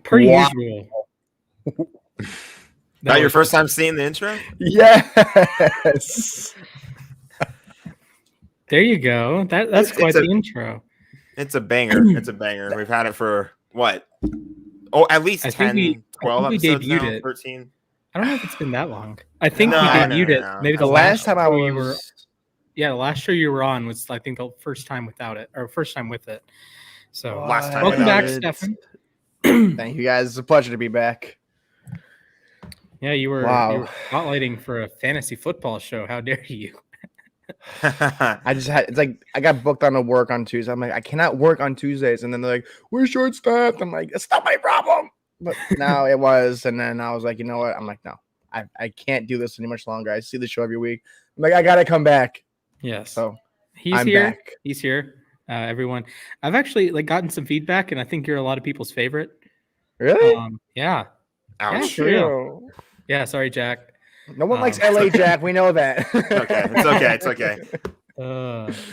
Per usual. That your first time seeing the intro? Yes. There you go. That's quite the intro. It's a banger. It's a banger. We've had it for what? Oh, at least 10, 12 episodes now, 13. I don't know if it's been that long. I think we debuted it. Maybe the last time you were. Yeah, the last show you were on was, I think, the first time without it, or first time with it. So last time. Welcome back, Stefan. Thank you guys. It's a pleasure to be back. Yeah, you were spotlighting for a fantasy football show. How dare you? I got booked on to work on Tuesday. I'm like, I cannot work on Tuesdays. And then they're like, we're short staffed. I'm like, it's not my problem. But now it was. And then I was like, you know what? I'm like, no, I can't do this any much longer. I see the show every week. I'm like, I got to come back. Yes. So He's here. He's here. Everyone. I've actually gotten some feedback, and I think you're a lot of people's favorite. Really? Yeah. Ouch. Yeah, sorry, Jack. No one likes LA Jack. We know that. It's okay.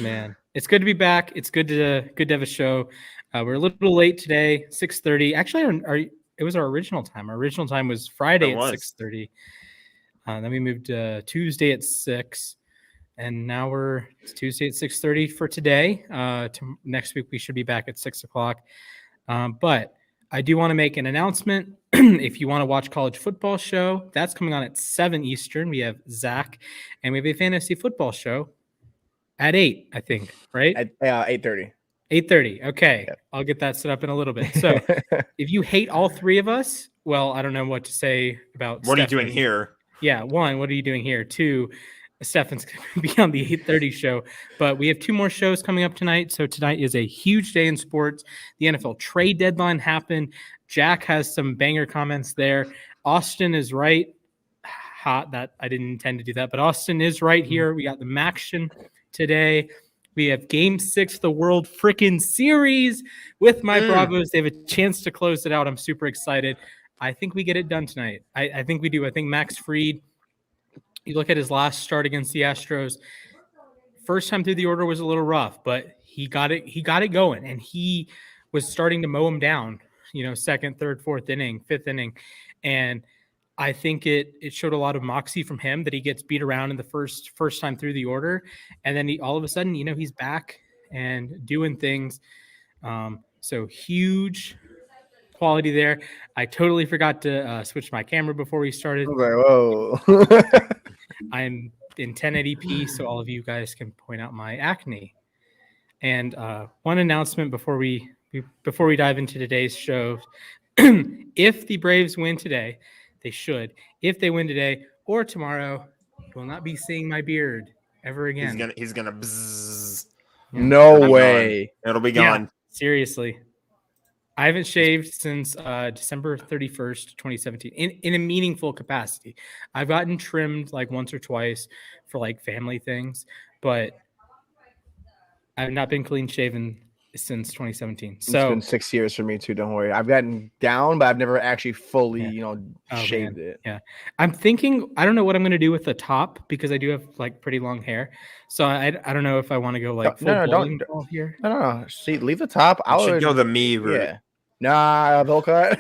Man. It's good to be back. It's good to have a show. We're a little late today, 6:30. Actually, it was our original time. Our original time was Friday at 6:30. Then we moved to Tuesday at 6. And now it's Tuesday at 6:30 for today. Next week, we should be back at 6 o'clock. But I do want to make an announcement. If you want to watch college football show, that's coming on at 7 Eastern. We have Zach, and we have a fantasy football show at 8, I think, right? At 8:30. 8:30. Okay. Yep. I'll get that set up in a little bit. So if you hate all three of us, well, I don't know what to say about What are you doing here? Yeah. 1, what are you doing here? 2, Stefan's going to be on the 8:30 show, but we have 2 more shows coming up tonight. So tonight is a huge day in sports. The NFL trade deadline happened. Jack has some banger comments there. Austin is right. Hot that I didn't intend to do that, but Austin is right here. We got the Maction today. We have Game 6 of the World Frickin' Series with my Bravos. They have a chance to close it out. I'm super excited. I think we get it done tonight. I think we do. I think Max Fried, you look at his last start against the Astros, first time through the order was a little rough, but he got it going, and he was starting to mow him down, second, third, fourth inning, fifth inning. And I think it showed a lot of moxie from him that he gets beat around in the first time through the order. And then all of a sudden, he's back and doing things. So huge quality there. I totally forgot to switch my camera before we started. Whoa. I'm in 1080p, so all of you guys can point out my acne. And one announcement before we dive into today's show. If the Braves win today, they should. If they win today or tomorrow, you will not be seeing my beard ever again. He's gonna bzzz. No way. It'll be gone. Yeah, seriously. I haven't shaved since December 31st, 2017 in a meaningful capacity. I've gotten trimmed once or twice for family things, but I've not been clean shaven since 2017. So it's been 6 years for me too. Don't worry. I've gotten down, but I've never actually fully, shaved it. Yeah. I'm thinking, I don't know what I'm going to do with the top because I do have pretty long hair. So I don't know if I want to go full ball here. No. See, leave the top. I should go the me route. Yeah. Nah, they'll cut.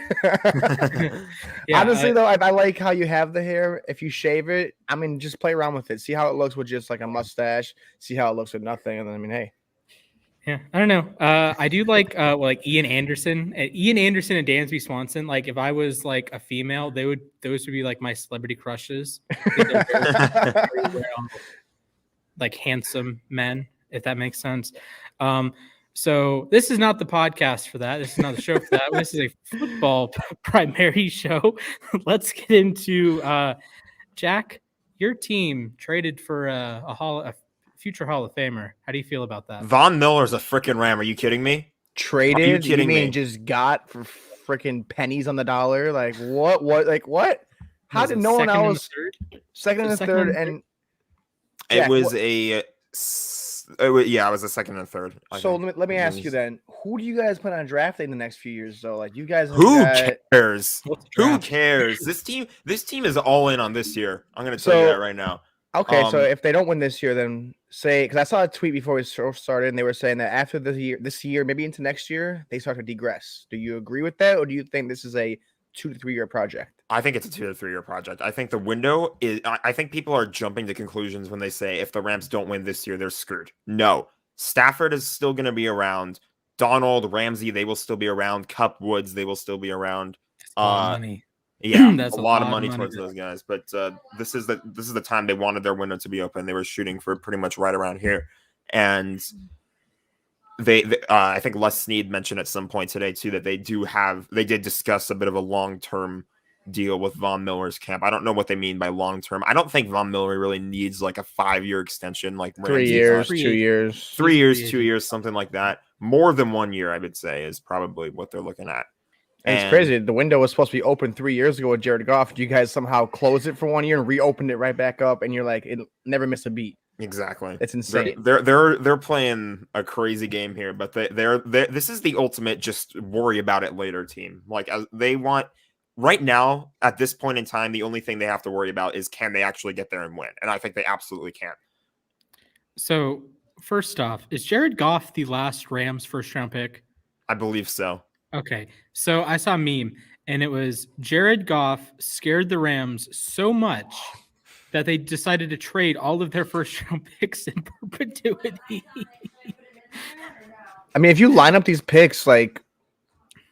Honestly, though, I like how you have the hair. If you shave it, just play around with it. See how it looks with just a mustache. See how it looks with nothing. And then, hey. Yeah, I don't know. I do like Ian Anderson and Dansby Swanson. If I was a female, those would be my celebrity crushes. Handsome men, if that makes sense. So this is not the podcast for that. This is not the show for that. This is a football primary show. Let's get into Jack. Your team traded for a future Hall of Famer. How do you feel about that? Von Miller's a freaking Ram. Are you kidding me? Traded? Are you kidding me? Just got for freaking pennies on the dollar? What? How did no one else? Second and third, and it was I was a second and third. So let me ask you then: who do you guys plan on drafting the next few years? So you guys, who cares? Who cares? This team is all in on this year. I'm going to tell you that right now. Okay, so if they don't win this year, then say, because I saw a tweet before we started, and they were saying that after this year, maybe into next year, they start to digress. Do you agree with that, or do you think this is a 2 to 3 year project? I think it's a 2 to 3 year project. I think the window is. I think people are jumping to conclusions when they say if the Rams don't win this year, they're screwed. No, Stafford is still going to be around. Donald, Ramsey, they will still be around. Cup, Woods, they will still be around. That's a lot of money. Yeah, That's a lot of money towards those guys. But this is the time they wanted their window to be open. They were shooting for pretty much right around here, and they I think Les Snead mentioned at some point today too that they did discuss a bit of a long-term deal with Von Miller's camp. I don't know what they mean by long-term. I don't think Von Miller really needs like a 5-year extension, like 3 years, 2 years, 3 years, 2 years, something like that. More than 1 year, I would say, is probably what they're looking at. And it's crazy. The window was supposed to be open 3 years ago with Jared Goff. You guys somehow closed it for 1 year and reopened it right back up, and you're like, it never missed a beat. Exactly. It's insane. They're playing a crazy game here, but this is the ultimate just worry about it later team. Like they want right now at this point in time, the only thing they have to worry about is can they actually get there and win, and I think they absolutely can. So first off, is Jared Goff the last Rams first round pick? I believe so. Okay, so I saw a meme, and it was Jared Goff scared the Rams so much that they decided to trade all of their first-round picks in perpetuity. I mean, if you line up these picks, like,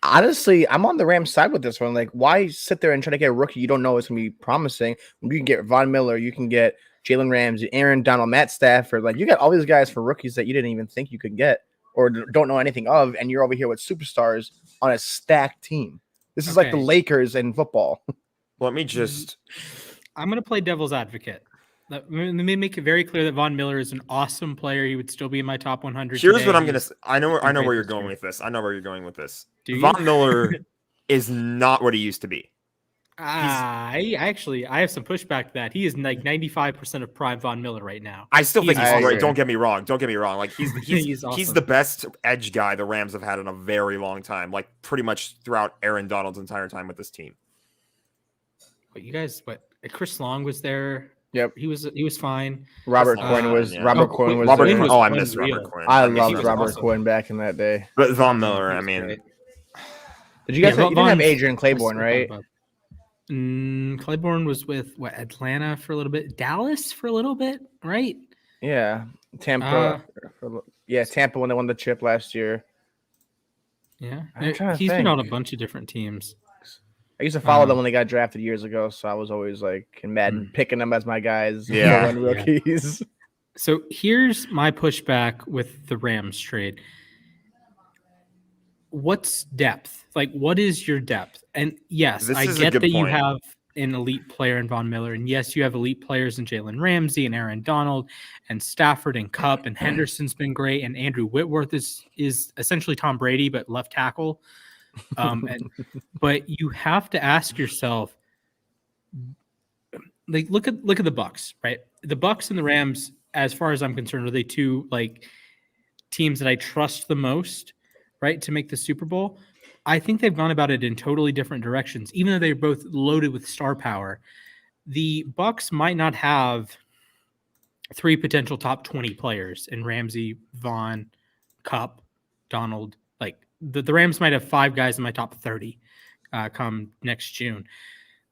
honestly, I'm on the Rams side with this one. Like, why sit there and try to get a rookie you don't know is going to be promising? You can get Von Miller, you can get Jalen Ramsey, Aaron Donald, Matt Stafford. Like, you got all these guys for rookies that you didn't even think you could get or don't know anything of, and you're over here with superstars on a stacked team. This is like the Lakers in football. Let me just... I'm going to play devil's advocate. Let me make it very clear that Von Miller is an awesome player. He would still be in my top 100. Here's what I'm going to say. I know where you're going with this. Von Miller is not what he used to be. I have some pushback to that. He is like 95% of prime Von Miller right now. I still think he's great. Don't get me wrong. Like he's awesome. He's the best edge guy the Rams have had in a very long time. Like pretty much throughout Aaron Donald's entire time with this team. Chris Long was there. Yep, he was fine. Robert Quinn was. Yeah. Robert Quinn was. I miss Robert Quinn. I loved Robert Quinn back in that day. But Von Miller, I mean, did you guys? You didn't have Adrian Claiborne, right? Claiborne was with Atlanta for a little bit, Dallas for a little bit, right? Yeah, Tampa. Tampa when they won the chip last year. Yeah, he's been on a bunch of different teams. I used to follow them when they got drafted years ago, so I was always like in Madden picking them as my guys. Rookies. So here's my pushback with the Rams trade. What's depth? Like, what is your depth? And yes, I get that you have an elite player in Von Miller, and yes, you have elite players in Jalen Ramsey and Aaron Donald and Stafford and Kupp, and Henderson's been great, and Andrew Whitworth is essentially Tom Brady but left tackle. But you have to ask yourself, like, look at the Bucs, right? The Bucs and the Rams, as far as I'm concerned, are they two like teams that I trust the most, right, to make the Super Bowl? I think they've gone about it in totally different directions, even though they're both loaded with star power. The Bucs might not have 3 potential top 20 players in Ramsey, Vaughn, Kupp, Donald. Like the Rams might have 5 guys in my top 30 come next June.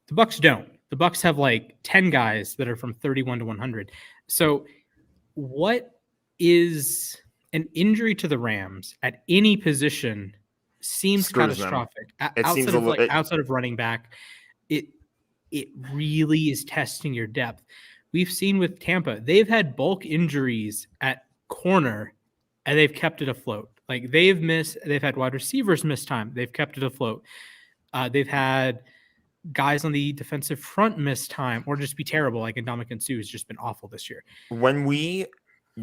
The Bucs don't. The Bucs have like 10 guys that are from 31 to 100. So what is an injury to the Rams at any position seems catastrophic. Outside of running back, it really is testing your depth. We've seen with Tampa, they've had bulk injuries at corner and they've kept it afloat. Like they've had wide receivers miss time. They've kept it afloat. They've had guys on the defensive front miss time or just be terrible. Like Ndamukong Suh has just been awful this year. When we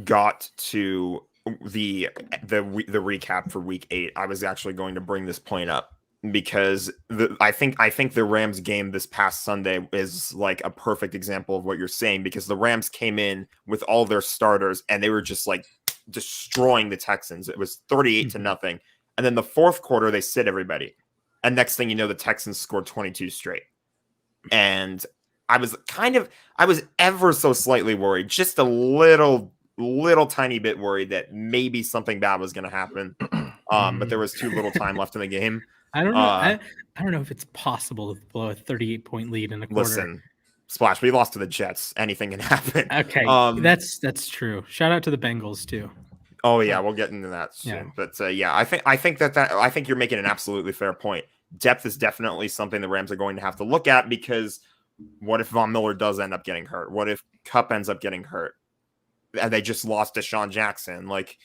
got to the recap for week 8, I was actually going to bring this point up because I think the Rams game this past Sunday is like a perfect example of what you're saying, because the Rams came in with all their starters and they were just like destroying the Texans. It was 38-0. And then the fourth quarter, they sit everybody. And next thing you know, the Texans scored 22 straight. And I was ever so slightly worried, just a little tiny bit worried that maybe something bad was going to happen. But there was too little time left in the game. I don't know. I don't know if it's possible to blow a 38-point lead in a quarter. Listen, Splash, we lost to the Jets. Anything can happen. Okay, that's true. Shout out to the Bengals too. Oh yeah, we'll get into that soon. Yeah. But I think you're making an absolutely fair point. Depth is definitely something the Rams are going to have to look at, because what if Von Miller does end up getting hurt? What if Kupp ends up getting hurt? And they just lost Desean Jackson. Like,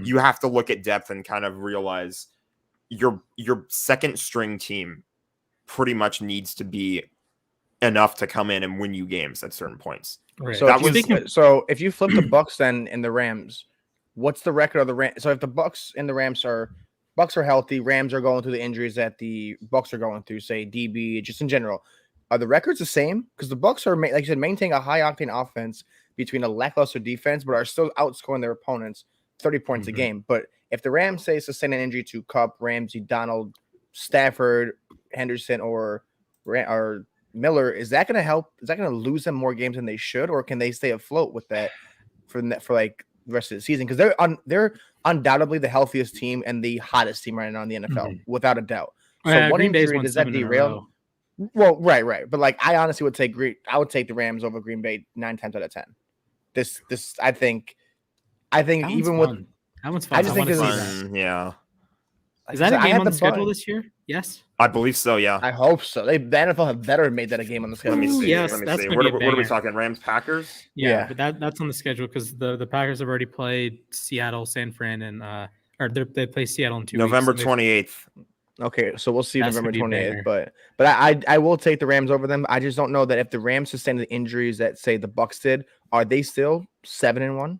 you have to look at depth and kind of realize your second string team pretty much needs to be enough to come in and win you games at certain points. Right. So if you flip the Bucks then and the Rams, what's the record of the Rams? So if the Bucks and the Rams are healthy, Rams are going through the injuries that the Bucks are going through, say DB, just in general, are the records the same? Because the Bucks are, like you said, maintaining a high octane offense between a lackluster defense, but are still outscoring their opponents 30 points a game. But if the Rams say sustain an injury to Kupp, Ramsey, Donald, Stafford, Henderson, or Miller, is that going to help? Is that going to lose them more games than they should, or can they stay afloat with that for like the rest of the season? Because they're undoubtedly the healthiest team and the hottest team right now in the NFL, without a doubt. So one injury, does that derail? Well, right. But like, I honestly would take the Rams over Green Bay 9 times out of 10. This I think even with that one's fun. I just think it's fun. Yeah. Is that a game on the schedule this year? Yes, I believe so. Yeah, I hope so. The NFL have better made that a game on the schedule. Let me see. Yes, Let me that's see. gonna be What are we talking? Rams, Packers? Yeah. But that's on the schedule because the Packers have already played Seattle, San Fran, and they play Seattle in 2 weeks. November 28th. Okay, so we'll see That's November gonna be 28th. But I will take the Rams over them. I just don't know that if the Rams sustain the injuries that say the Bucks did, are they still 7-1?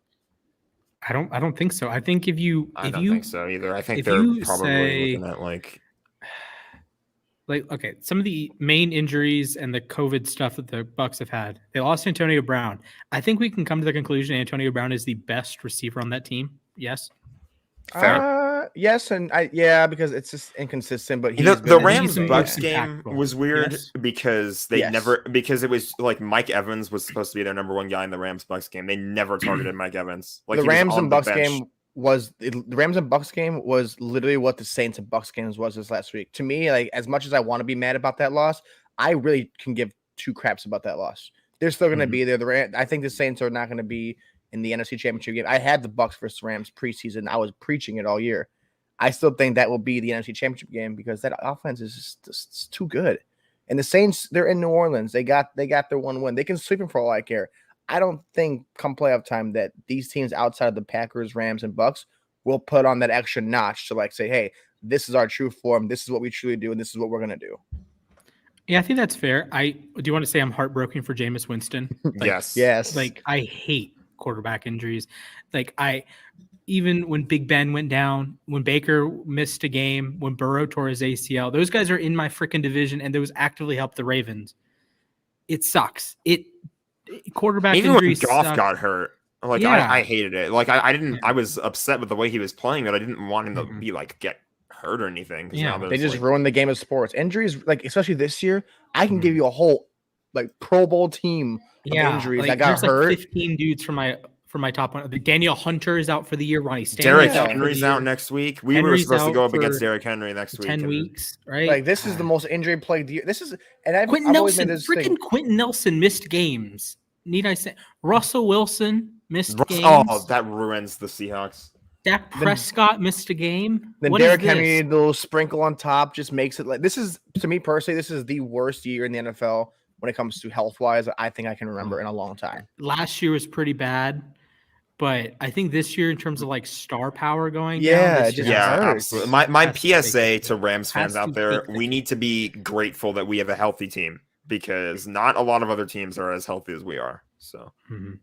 I don't think so. I think if you think so either. I think they're probably looking at like okay, some of the main injuries and the COVID stuff that the Bucks have had. They lost Antonio Brown. I think we can come to the conclusion Antonio Brown is the best receiver on that team. Yes. Fair. Yes, and because it's just inconsistent. But the Rams Bucks game was weird because because it was like Mike Evans was supposed to be their number one guy in the Rams Bucks game. They never targeted Mike Evans. Like the Rams and Bucks game was literally what the Saints and Bucks games was this last week. To me, like, as much as I want to be mad about that loss, I really can give two craps about that loss. They're still going to be there. I think the Saints are not going to be in the NFC Championship game. I had the Bucks versus Rams preseason. I was preaching it all year. I still think that will be the NFC Championship game because that offense is just too good. And the Saints, they're in New Orleans. They got their one win. They can sweep them for all I care. I don't think come playoff time that these teams outside of the Packers, Rams, and Bucks will put on that extra notch to like say, hey, this is our true form. This is what we truly do, and this is what we're going to do. Yeah, I think that's fair. Do you want to say I'm heartbroken for Jameis Winston? Yes. Like, I hate quarterback injuries. Like, even when Big Ben went down, when Baker missed a game, when Burrow tore his ACL, those guys are in my freaking division, and those actively help the Ravens. It sucks. Quarterback even injuries. Even when Goff suck. got hurt, like I hated it. Like I didn't. I was upset with the way he was playing, but I didn't want him to be like get hurt or anything. Yeah, they just ruined the game of sports. Injuries, like especially this year, I can give you a whole like Pro Bowl team of injuries that got hurt. Like 15 dudes from my top one. Daniel Hunter is out for the year. Ronnie Stanley. Derrick Henry's out next week. We were supposed to go up against Derrick Henry next week. 10 weeks, right? Like this is the most injury plagued year. This is, and I've Quentin always Nelson. made this Freaking Quentin Nelson missed games. Need I say? Russell Wilson missed games. Oh, that ruins the Seahawks. Dak Prescott missed a game. Then Derrick Henry, the little sprinkle on top, just makes it like this is, to me personally, this is the worst year in the NFL when it comes to health wise. I think I can remember in a long time. Last year was pretty bad. But I think this year, in terms of like star power going down, absolutely. My PSA to Rams fans out there: we need to be grateful that we have a healthy team because not a lot of other teams are as healthy as we are. So, prayers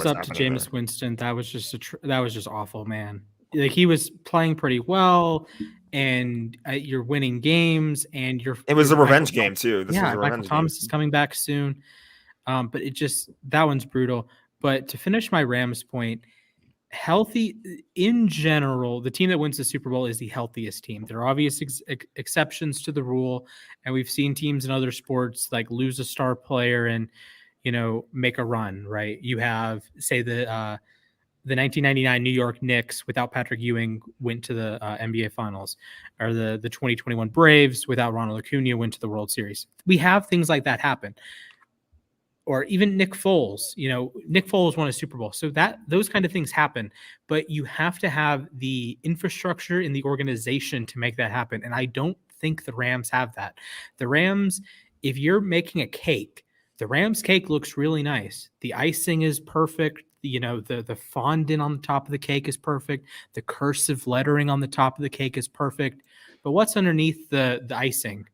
up to Jameis Winston. That was just awful, man. Like he was playing pretty well, and you're winning games, and it was a revenge game too. Michael Thomas is coming back soon. But that one's brutal. But to finish my Rams point, healthy in general, the team that wins the Super Bowl is the healthiest team. There are obvious exceptions to the rule, and we've seen teams in other sports like lose a star player and make a run. Right? You have say the 1999 New York Knicks without Patrick Ewing went to the NBA Finals, or the 2021 Braves without Ronald Acuna went to the World Series. We have things like that happen. Or even Nick Foles, Nick Foles won a Super Bowl. So those kind of things happen, but you have to have the infrastructure in the organization to make that happen. And I don't think the Rams have that. The Rams, if you're making a cake, the Rams cake looks really nice. The icing is perfect. The fondant on the top of the cake is perfect. The cursive lettering on the top of the cake is perfect. But what's underneath the icing?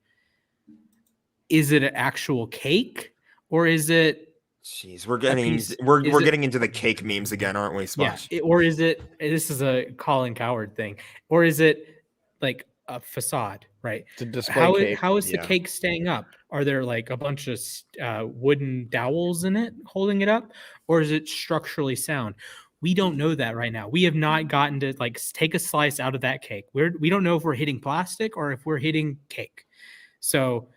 Is it an actual cake? Or is it? Jeez, we're getting into the cake memes again, aren't we, Splash? Yeah. Or is it? This is a Colin Coward thing. Or is it like a facade? Right. To display cake. How is the cake staying up? Are there like a bunch of wooden dowels in it holding it up, or is it structurally sound? We don't know that right now. We have not gotten to like take a slice out of that cake. We don't know if we're hitting plastic or if we're hitting cake. So.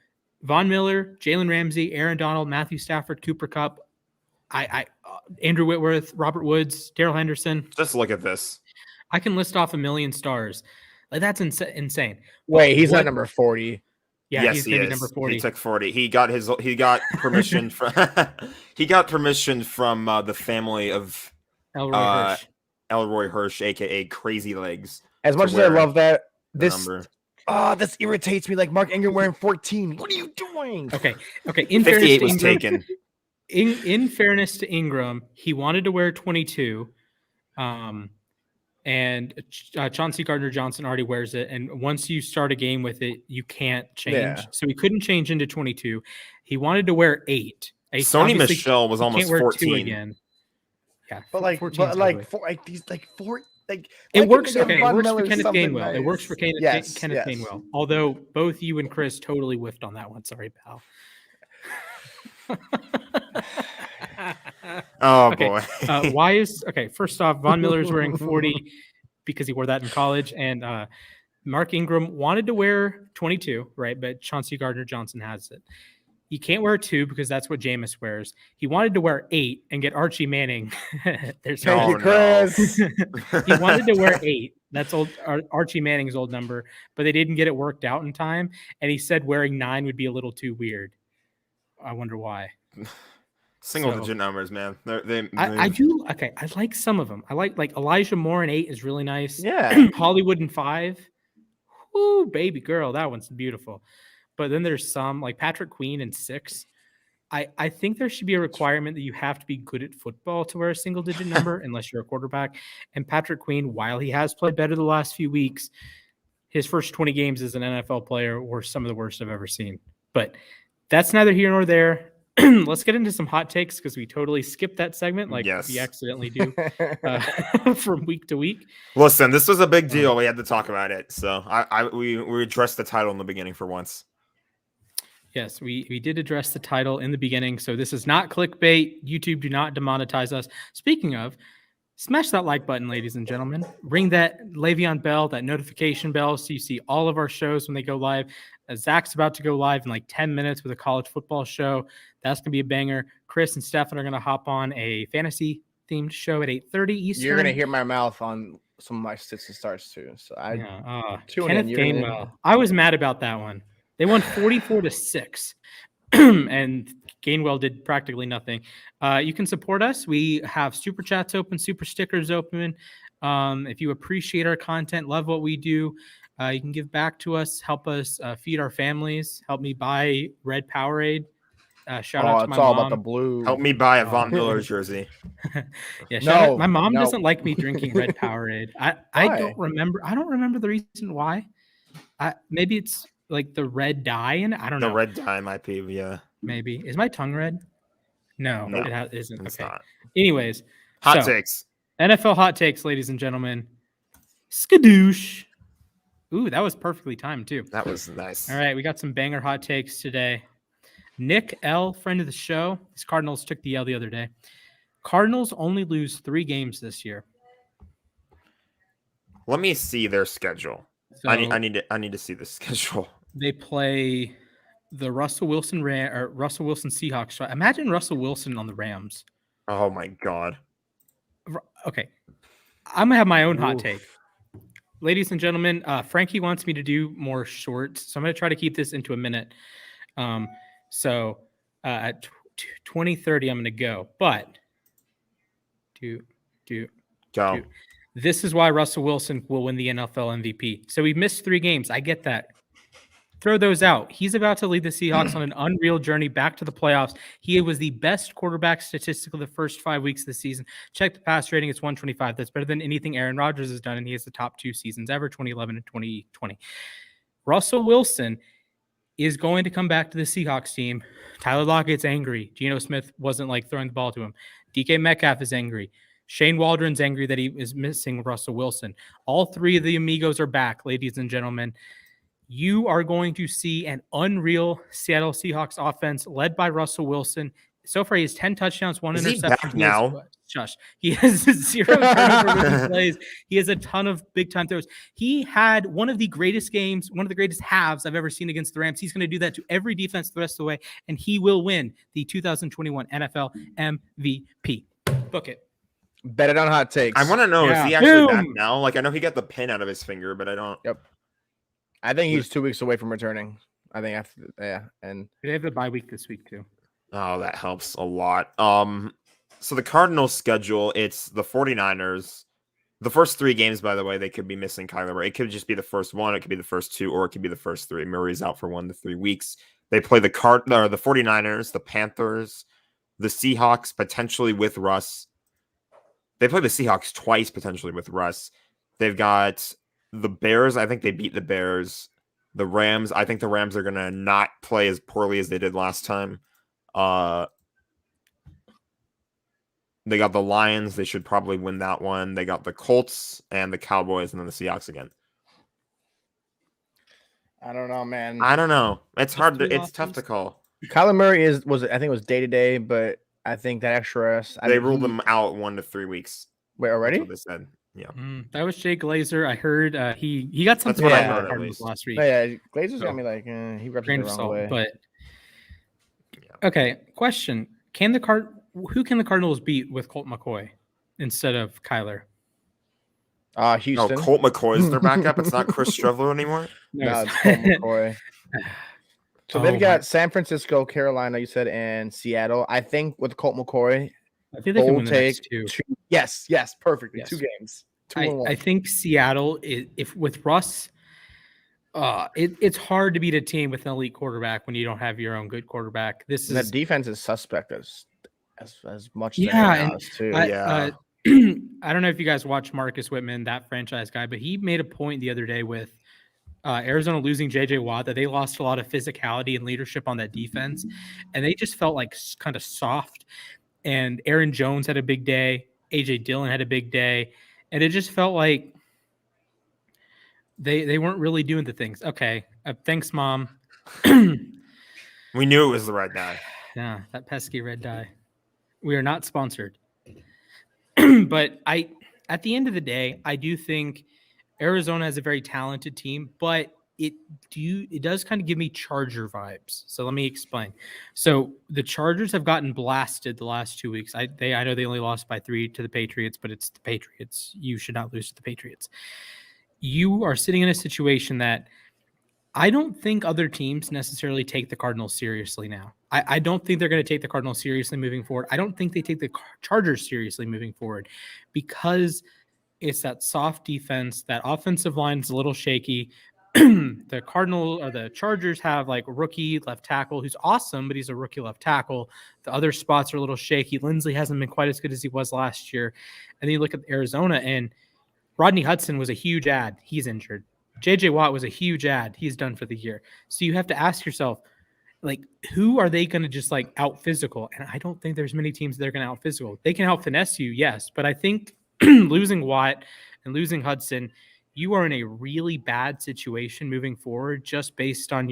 Von Miller, Jalen Ramsey, Aaron Donald, Matthew Stafford, Cooper Kupp, Andrew Whitworth, Robert Woods, Darrell Henderson. Just look at this. I can list off 1 million stars. Like that's insane. Wait, he's not number 40. Yeah, yes, he's he going to is. be number 40. He took 40. He got permission from the family of Elroy Hirsch, aka Crazy Legs. As much as I love that, this number. This irritates me. Like Mark Ingram wearing 14. What are you doing? Okay. In 58 was taken. In fairness to Ingram, he wanted to wear 22, and Chauncey Gardner-Johnson already wears it. And once you start a game with it, you can't change. Yeah. So he couldn't change into 22. He wanted to wear 8. Sony Michel was almost 14 again. Yeah, but 14 these four. Like it works. Okay, it works for Kenneth Gainwell. Nice. It works for Kenneth Gainwell. Although both you and Chris totally whiffed on that one. Sorry, pal. Oh okay. boy. Why is first off, Von Miller is wearing 40 because he wore that in college, and Mark Ingram wanted to wear 22, right? But Chauncey Gardner-Johnson has it. He can't wear 2 because that's what Jameis wears. He wanted to wear 8 and get Archie Manning. Thank you, Chris. He wanted to wear 8. That's Archie Manning's old number, but they didn't get it worked out in time. And he said wearing 9 would be a little too weird. I wonder why. Single-digit numbers, man. I do. Okay, I like some of them. I like Elijah Moore in 8 is really nice. Yeah. Hollywood in 5. Ooh, baby girl, that one's beautiful. But then there's some like Patrick Queen in 6. I think there should be a requirement that you have to be good at football to wear a single-digit number unless you're a quarterback. And Patrick Queen, while he has played better the last few weeks, his first 20 games as an NFL player were some of the worst I've ever seen. But that's neither here nor there. Let's get into some hot takes because we totally skipped that segment we accidentally do from week to week. Listen, this was a big deal. We had to talk about it. So we addressed the title in the beginning for once. Yes, we did address the title in the beginning. So this is not clickbait. YouTube do not demonetize us. Speaking of, smash that like button, ladies and gentlemen. Ring that Le'Veon bell, that notification bell, so you see all of our shows when they go live. Zach's about to go live in like 10 minutes with a college football show. That's going to be a banger. Chris and Stefan are going to hop on a fantasy-themed show at 8:30 Eastern. You're going to hear my mouth on some of my sits and starts, too. So Kenneth Gainwell. I was mad about that one. They won 44-6, and Gainwell did practically nothing. You can support us. We have super chats open, super stickers open. If you appreciate our content, love what we do, you can give back to us, help us feed our families, help me buy Red Powerade. Shout out to my mom. It's all about the blue. Help me buy a Von Miller jersey. Yeah, my mom doesn't like me drinking Red Powerade. I don't remember. I don't remember the reason why. Maybe it's like the red dye in it. I don't know. The red dye might be, yeah. Maybe. Is my tongue red? No. It isn't. It's okay. not. Anyways. Hot takes. NFL hot takes, ladies and gentlemen. Skadoosh. Ooh, that was perfectly timed too. That was nice. All right, we got some banger hot takes today. Nick L., friend of the show. His Cardinals took the L the other day. Cardinals only lose 3 games this year. Let me see their schedule. So I need to see the schedule. they play the Russell Wilson Seahawks. Imagine Russell Wilson on the Rams. Oh my god. Okay, I'm gonna have my own hot Oof. take. Ladies and gentlemen, Frankie wants me to do more shorts, so I'm going to try to keep this into a minute. So at 20:30, I'm going to go. But Go. this is why Russell Wilson will win the NFL MVP. So he missed 3 games. I get that. Throw those out. He's about to lead the Seahawks on an unreal journey back to the playoffs. He was the best quarterback statistically the first 5 weeks of the season. Check the pass rating. It's 125. That's better than anything Aaron Rodgers has done, and he has the top 2 seasons ever, 2011 and 2020. Russell Wilson is going to come back to the Seahawks team. Tyler Lockett's angry. Geno Smith wasn't throwing the ball to him. DK Metcalf is angry. Shane Waldron's angry that he is missing Russell Wilson. All 3 of the amigos are back, ladies and gentlemen. You are going to see an unreal Seattle Seahawks offense led by Russell Wilson. So far, he has 10 touchdowns, 1 interception. He back now? He has 0 turnover plays. He has a ton of big-time throws. He had one of the greatest games, one of the greatest halves I've ever seen against the Rams. He's going to do that to every defense the rest of the way, and he will win the 2021 NFL MVP. Book it. Bet it on hot takes. I want to know, Yeah. is he actually back Boom. now? I know he got the pin out of his finger, but I don't. Yep. I think he's 2 weeks away from returning. I think and They have the bye week this week, too. Oh, that helps a lot. So the Cardinals schedule, it's the 49ers. The first 3 games, by the way, they could be missing Kyler Murray. It could just be the first 1, it could be the first 2, or it could be the first 3. Murray's out for 1 to 3 weeks. They play the 49ers, the Panthers, the Seahawks, potentially with Russ. They play the Seahawks twice, potentially with Russ. They've got the Bears. I think they beat the Bears. The Rams. I think the Rams are going to not play as poorly as they did last time. They got the Lions. They should probably win that one. They got the Colts and the Cowboys, and then the Seahawks again. I don't know, man. I don't know. It's hard. It's tough to call. Kyler Murray was I think it was day to day, but I think that extra rest. They ruled him out 1 to 3 weeks. Wait, already? That's what they said. Yeah. That was Jay Glazer. I heard he got something That's what I heard, from at the least. last week. Oh, yeah, Glazer's got me he reps it Grain the of wrong salt, way. but okay. Question: who can the Cardinals beat with Colt McCoy instead of Kyler? Houston. No, Colt McCoy's their backup. It's not Chris Strevler anymore. No, it's Colt McCoy. So they've got San Francisco, Carolina, you said, and Seattle. I think with Colt McCoy, I think they can win the next 2. Yes, perfectly. Yes. 2 games. 2 and 1. I think Seattle, if with Russ, it's hard to beat a team with an elite quarterback when you don't have your own good quarterback. And that defense is suspect as much as Yeah, anything and else, too. I don't know if you guys watch Marcus Whitman, that franchise guy, but he made a point the other day with Arizona losing J.J. Watt that they lost a lot of physicality and leadership on that defense, and they just felt kind of soft. And Aaron Jones had a big day. A.J. Dillon had a big day. And it just felt like they weren't really doing the things. Okay, thanks, Mom. We knew it was the red dye. Yeah, that pesky red dye. We are not sponsored. But at the end of the day, I do think Arizona has a very talented team, but it does kind of give me Charger vibes. So let me explain. So the Chargers have gotten blasted the last 2 weeks. I know they only lost by 3 to the Patriots, but it's the Patriots. You should not lose to the Patriots. You are sitting in a situation that I don't think other teams necessarily take the Cardinals seriously now. I don't think they're going to take the Cardinals seriously moving forward. I don't think they take the Chargers seriously moving forward because it's that soft defense. That offensive line is a little shaky. The Chargers have a rookie left tackle who's awesome, but he's a rookie left tackle. The other spots are a little shaky. Lindsley hasn't been quite as good as he was last year. And then you look at Arizona, and Rodney Hudson was a huge add. He's injured. J.J. Watt was a huge add. He's done for the year. So you have to ask yourself, who are they going to just out physical? And I don't think there's many teams that are going to out physical. They can out finesse you, yes, but I think losing Watt and losing Hudson, you are in a really bad situation moving forward just based on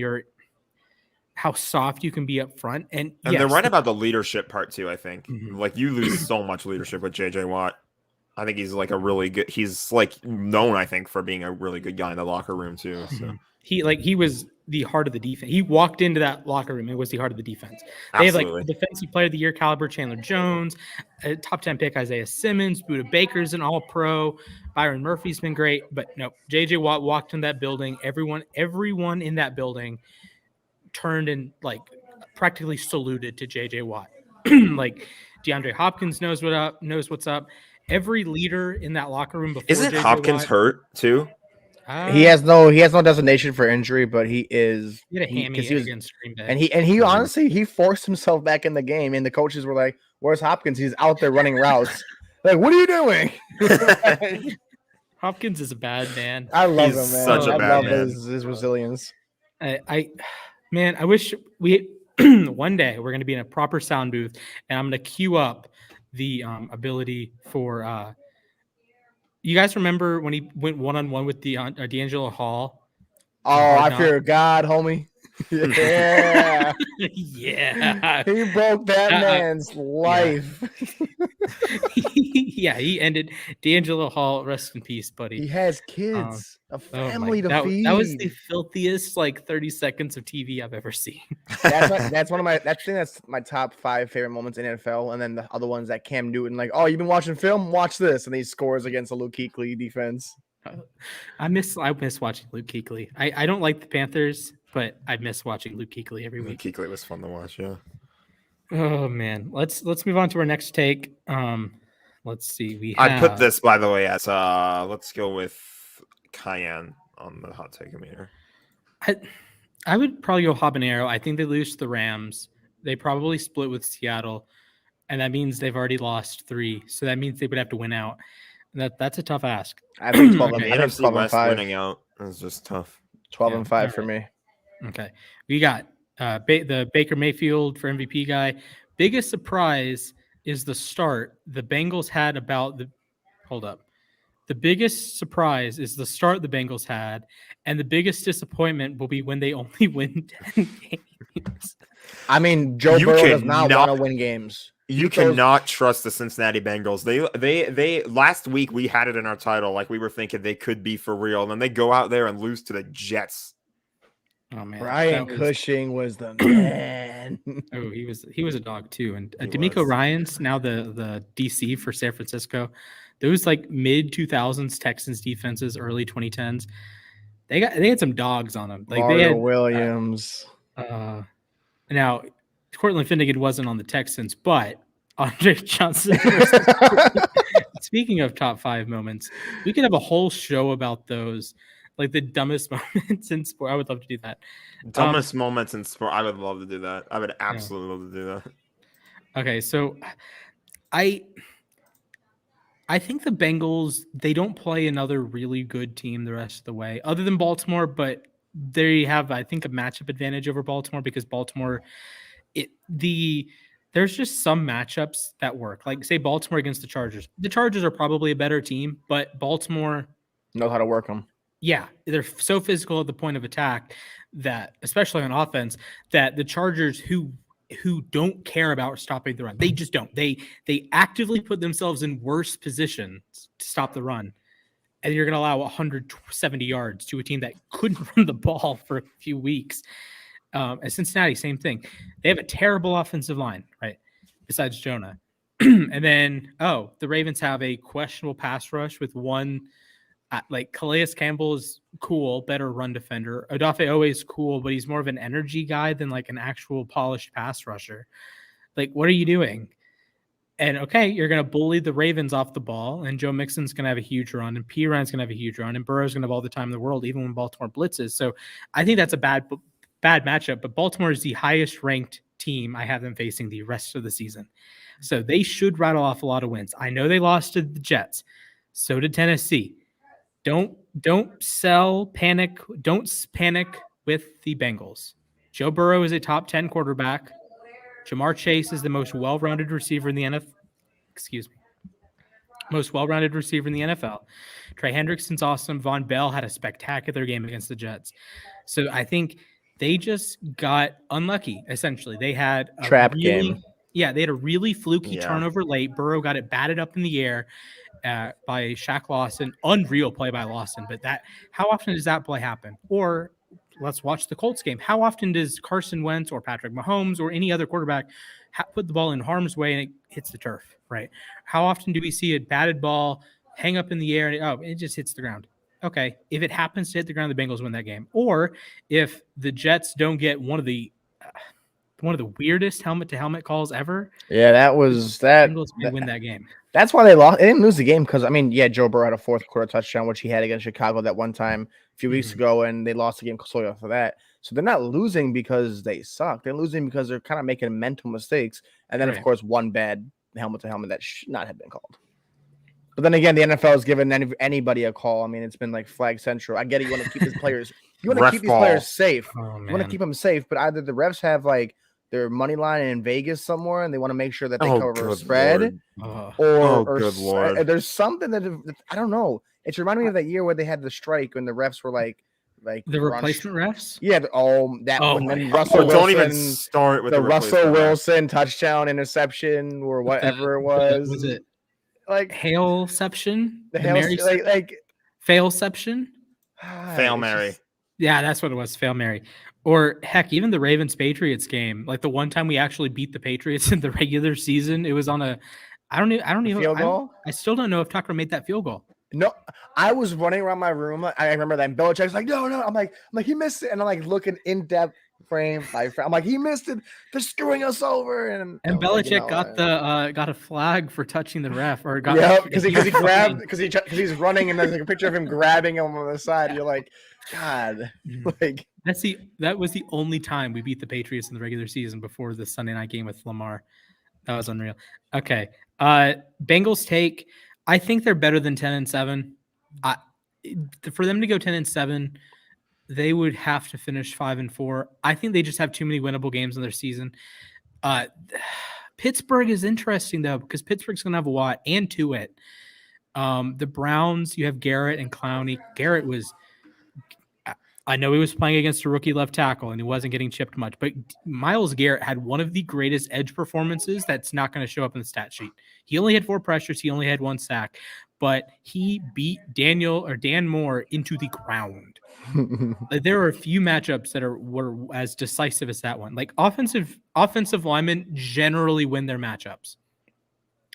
how soft you can be up front. And they're right about the leadership part too, I think. You lose so much leadership with JJ Watt. I think he's like a really good. He's like known, I think, for being a really good guy in the locker room too. So he was the heart of the defense. He walked into that locker room and was the heart of the defense. They have absolutely. like defensive player of the year caliber Chandler Jones, a top 10 pick Isaiah Simmons, Buda Baker's an all-pro, Byron Murphy's been great, but no, JJ Watt walked in that building. Everyone in that building turned and like practically saluted to JJ Watt. Like DeAndre Hopkins knows what's up. Every leader in that locker room before Isn't JJ Hopkins Watt, hurt too? He has no designation for injury, but he is. He had a hammy against Green Bay. And he honestly he forced himself back in the game, and the coaches were like, "Where's Hopkins? He's out there running routes." Like, what are you doing? Hopkins is a bad man. I love He's him, man. such a I bad love man. his resilience. I wish we one day we're going to be in a proper sound booth, and I'm going to queue up the ability for. You guys remember when he went one-on-one with D'Angelo Hall? Oh, I fear God, homie. Yeah. Yeah. He broke that man's life. Yeah, he ended D'Angelo Hall. Rest in peace, buddy. He has kids, a family to feed. That was the filthiest 30 seconds of TV I've ever seen. That's my top 5 favorite moments in NFL. And then the other ones that Cam Newton, like, oh, you've been watching film? Watch this. And he scores against the Luke Kuechly defense. I miss watching Luke Kuechly. I don't like the Panthers, but I miss watching Luke Kuechly every week. Kuechly was fun to watch, yeah. Oh man, let's move on to our next take. Let's see. I put this, by the way, as let's go with Cayenne on the hot take meter. I would probably go habanero. I think they lose to the Rams. They probably split with Seattle, and that means they've already lost 3. So that means they would have to win out. That's a tough ask. I think 12 The and NFC West 5. winning out is just tough. 12 and 5 for me. Okay, we got the Baker Mayfield for MVP guy. Biggest surprise is the start the Bengals had about the. Hold up. The biggest surprise is the start the Bengals had, and the biggest disappointment will be when they only win 10 games. I mean, Joe Burrow does not want to win games. You cannot trust the Cincinnati Bengals. They last week we had it in our title, like we were thinking they could be for real, and then they go out there and lose to the Jets. Oh man, Brian Cushing was the man. Oh, he was a dog too. And D'Amico Ryans now the DC for San Francisco. Those like mid 2000s Texans defenses, early 2010s. They had some dogs on them. Like Mario they had Williams. Now Cortland Finnegan wasn't on the Texans, but Andre Johnson. Speaking of top 5 moments, we could have a whole show about those. Like the dumbest moments in sport. I would love to do that. Dumbest moments in sport. I would love to do that. I would absolutely love to do that. Okay, so I think the Bengals, they don't play another really good team the rest of the way, other than Baltimore, but they have, I think, a matchup advantage over Baltimore because Baltimore, there's just some matchups that work. Like say Baltimore against the Chargers. The Chargers are probably a better team, but Baltimore knows how to work them. Yeah, they're so physical at the point of attack that, especially on offense, that the Chargers who don't care about stopping the run, they just don't. They actively put themselves in worse positions to stop the run, and you're going to allow 170 yards to a team that couldn't run the ball for a few weeks. And Cincinnati, same thing. They have a terrible offensive line, right? Besides Jonah, and then the Ravens have a questionable pass rush with one. Like Calais Campbell is cool, better run defender. Odafe Owe is cool, but he's more of an energy guy than like an actual polished pass rusher. Like, what are you doing? And okay, you're going to bully the Ravens off the ball, and Joe Mixon's going to have a huge run, and P. Ryan's going to have a huge run, and Burrow's going to have all the time in the world, even when Baltimore blitzes. So I think that's a bad matchup, but Baltimore is the highest ranked team I have them facing the rest of the season. So they should rattle off a lot of wins. I know they lost to the Jets. So did Tennessee. Don't panic. Don't panic with the Bengals. Joe Burrow is a top 10 quarterback. Jamar Chase is the most well-rounded receiver in the NFL. Most well-rounded receiver in the NFL. Trey Hendrickson's awesome. Von Bell had a spectacular game against the Jets. So I think they just got unlucky, essentially. They had a trap game. Yeah, they had a really fluky Yeah. turnover late. Burrow got it batted up in the air by Shaq Lawson. Unreal play by Lawson. But how often does that play happen? Or let's watch the Colts game. How often does Carson Wentz or Patrick Mahomes or any other quarterback put the ball in harm's way and it hits the turf, right? How often do we see a batted ball hang up in the air and it just hits the ground? Okay, if it happens to hit the ground, the Bengals win that game. Or if the Jets don't get one of the weirdest helmet-to-helmet calls ever. Yeah, that was that. Bengals may win that game. That's why they lost. They didn't lose the game because, I mean, yeah, Joe Burrow had a fourth quarter touchdown, which he had against Chicago that one time a few weeks ago, and they lost the game solely off of that. So they're not losing because they suck. They're losing because they're kind of making mental mistakes. And then, of course, one bad helmet-to-helmet that should not have been called. But then again, the NFL has given anybody a call. I mean, it's been like flag central. I get it. You want to keep these players. You want to keep these players safe. Oh, you want to keep them safe, but either the refs have like their money line in Vegas somewhere, and they want to make sure that they cover a spread, or good Lord. There's something that I don't know. It's reminding me of that year where they had the strike when the refs were like the replacement refs. Yeah, then Russell Wilson, don't even start with the Russell Wilson touchdown interception or whatever it was. Was it like hailception? The Mary like failception? Fail Mary. Yeah, that's what it was. Fail Mary. Or heck, even the Ravens-Patriots game, like the one time we actually beat the Patriots in the regular season, it was on a I don't even field goal. I still don't know if Tucker made that field goal. No, I was running around my room. I remember that. And Belichick's like, no. I'm like he missed it, and I'm like looking in depth frame by frame. I'm like, he missed it. They're screwing us over. And Belichick got a flag for touching the ref, or got because he grabbed because he's running, and there's like a picture of him grabbing him on the side. You're like, God, like that was the only time we beat the Patriots in the regular season before the Sunday night game with Lamar. That was unreal. Okay, Bengals take. I think they're better than 10-7. For them to go 10-7, they would have to finish 5-4. I think they just have too many winnable games in their season. Pittsburgh is interesting though, because Pittsburgh's going to have a Watt and Tuitt. The Browns, you have Garrett and Clowney. Garrett was, I know he was playing against a rookie left tackle and he wasn't getting chipped much, but Myles Garrett had one of the greatest edge performances that's not going to show up in the stat sheet. He only had 4 pressures. He only had 1 sack, but he beat Dan Moore into the ground. Like, there are a few matchups that were as decisive as that one. Like offensive linemen generally win their matchups.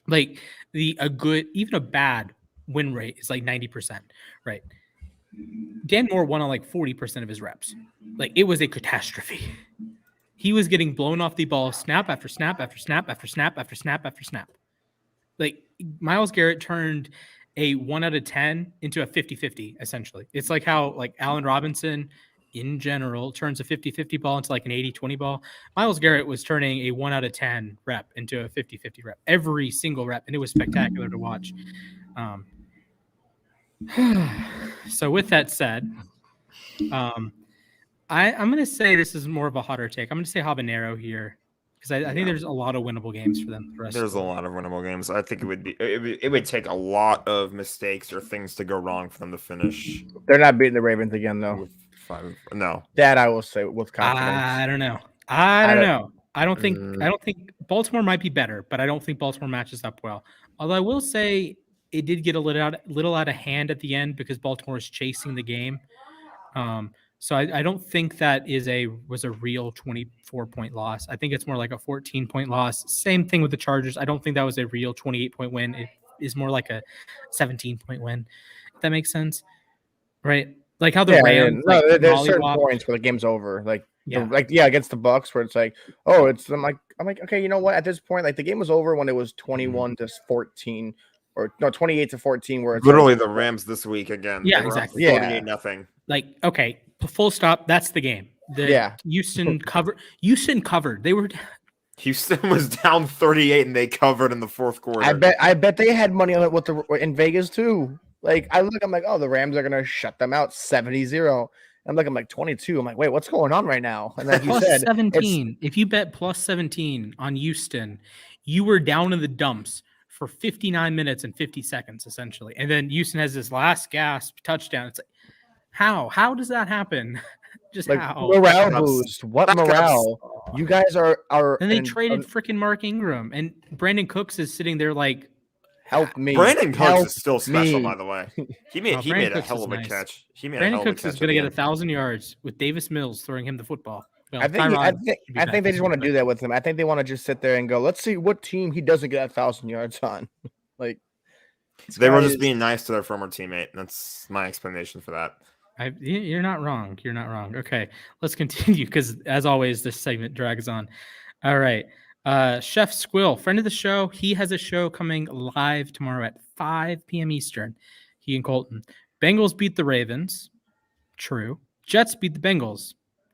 Like even a bad win rate is like 90%, right? Dan Moore won on like 40% of his reps. Like, it was a catastrophe. He was getting blown off the ball snap after snap after snap after snap after snap after snap. Like, Myles Garrett turned a 1 out of 10 into a 50-50, essentially. It's like how like Allen Robinson in general turns a 50-50 ball into like an 80-20 ball. Myles Garrett was turning a 1 out of 10 rep into a 50-50 rep every single rep, and it was spectacular to watch. So with that said, I'm going to say this is more of a hotter take. I'm going to say Habanero here because I think there's a lot of winnable games for them. There's a lot of winnable games. I think it would take a lot of mistakes or things to go wrong for them to finish. They're not beating the Ravens again, though. With 5, no. That I will say with confidence. I don't know. I don't think Baltimore might be better, but I don't think Baltimore matches up well. Although I will say it did get a little out of hand at the end because Baltimore is chasing the game. So I don't think that was a real 24-point loss. I think it's more like a 14-point loss. Same thing with the Chargers. I don't think that was a real 28-point win. It is more like a 17-point win. If that makes sense, right? Like how the Rams. No, there's certain points where the game's over. Against the Bucks, where it's like, I'm like, okay, you know what? At this point, like the game was over when it was 21-14. Or no, 28-14, where it's literally the Rams this week again. Yeah, exactly. 48-0. Like, okay, full stop. That's the game. Houston covered. Houston was down 38 and they covered in the fourth quarter. I bet they had money on it in Vegas too. Like I'm like, oh, the Rams are gonna shut them out 70-0. I'm like 22. I'm like, wait, what's going on right now? And like you said, 17. If you bet plus 17 on Houston, you were down in the dumps for 59 minutes and 50 seconds, essentially. And then Houston has this last gasp touchdown. It's like, how does that happen? Just Like how? morale Backups. boost. What Backups. morale? You guys are And they and, traded freaking Mark Ingram, and Brandon Cooks is sitting there like, help me. Brandon Cooks Help is still special, me. by the way. He Brandon made a Cooks hell is of a nice. catch. He made Brandon a hell Cooks of a is catch. going to at get the end. 1,000 yards with Davis Mills throwing him the football. Well, I think Tyrod should be I back think they this just want to week, do that with him. I think they want to just sit there and go, let's see what team he doesn't get 1,000 yards on. Like They were guy just is- being nice to their former teammate. That's my explanation for that. You're not wrong. You're not wrong. Okay, let's continue because, as always, this segment drags on. All right. Chef Squill, friend of the show, he has a show coming live tomorrow at 5 p.m. Eastern. He and Colton. Bengals beat the Ravens. True. Jets beat the Bengals.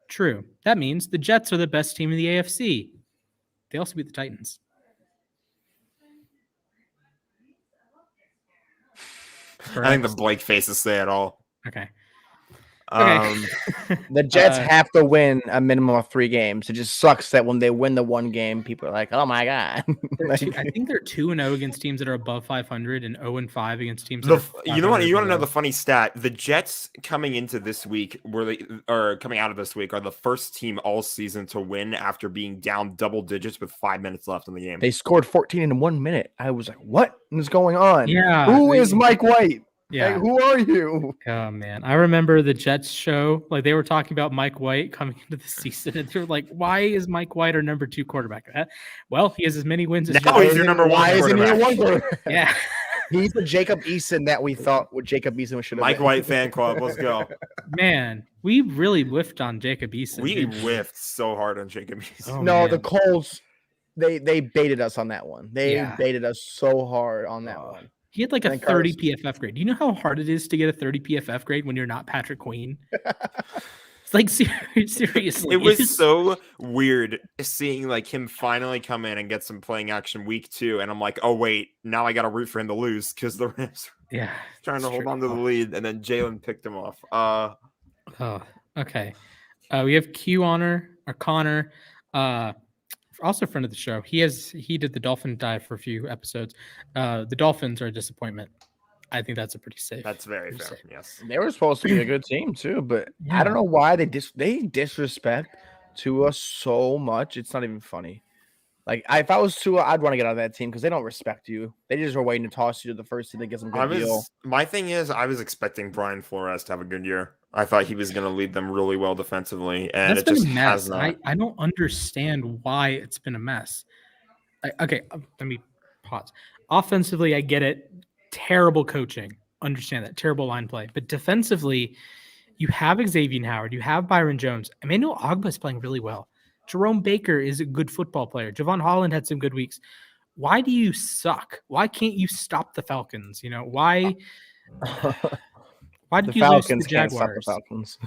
True. That means the Jets are the best team in the AFC. They also beat the Titans. I think the Blake faces say it all. Okay. the Jets have to win a minimum of 3 games. It just sucks that when they win the one game, people are like, "Oh my god!" I think they're 2-0 against teams that are above 500 and 0-5 against teams. You know what? You want to know the funny stat? The Jets coming into this week coming out of this week are the first team all season to win after being down double digits with 5 minutes left in the game. They scored 14 in 1 minute. I was like, "What is going on? Yeah, who is Mike White? Yeah, like, who are you?" Oh man, I remember the Jets show. Like they were talking about Mike White coming into the season, and they were like, "Why is Mike White our number 2 quarterback?" Well, he has as many wins as now he's your number 1 quarterback. Yeah, he's the Jacob Eason that we thought what Jacob Eason should have Mike been. White fan club. Let's go. Man, we really whiffed on Jacob Eason. We whiffed so hard on Jacob Eason. Oh, no, man. the Colts, they baited us on that one. They baited us so hard on that one. He had like a 30 PFF grade. Do you know how hard it is to get a 30 PFF grade when you're not Patrick Queen? It's like seriously. It was so weird seeing like him finally come in and get some playing action week 2, and I'm like, oh wait, now I got to root for him to lose because the Rams trying to hold on to the lead, and then Jalen picked him off. Okay. We have Connor. Also a friend of the show. He did the Dolphin dive for a few episodes. The Dolphins are a disappointment. I think that's a pretty safe. That's very fair. Safe. Yes, they were supposed to be a good team too, but I don't know why they disrespect Tua so much. It's not even funny. Like if I was Tua, I'd want to get out of that team because they don't respect you. They just were waiting to toss you to the first team that gets them good deal. My thing is, I was expecting Brian Flores to have a good year. I thought he was going to lead them really well defensively, and That's it just been a mess. has not. I don't understand why it's been a mess. Okay, let me pause. Offensively, I get it. Terrible coaching. Understand that. Terrible line play. But defensively, you have Xavier Howard. You have Byron Jones. Emmanuel Ogbah is playing really well. Jerome Baker is a good football player. Javon Holland had some good weeks. Why do you suck? Why can't you stop the Falcons? You know, why did you lose to the Jaguars? Falcons.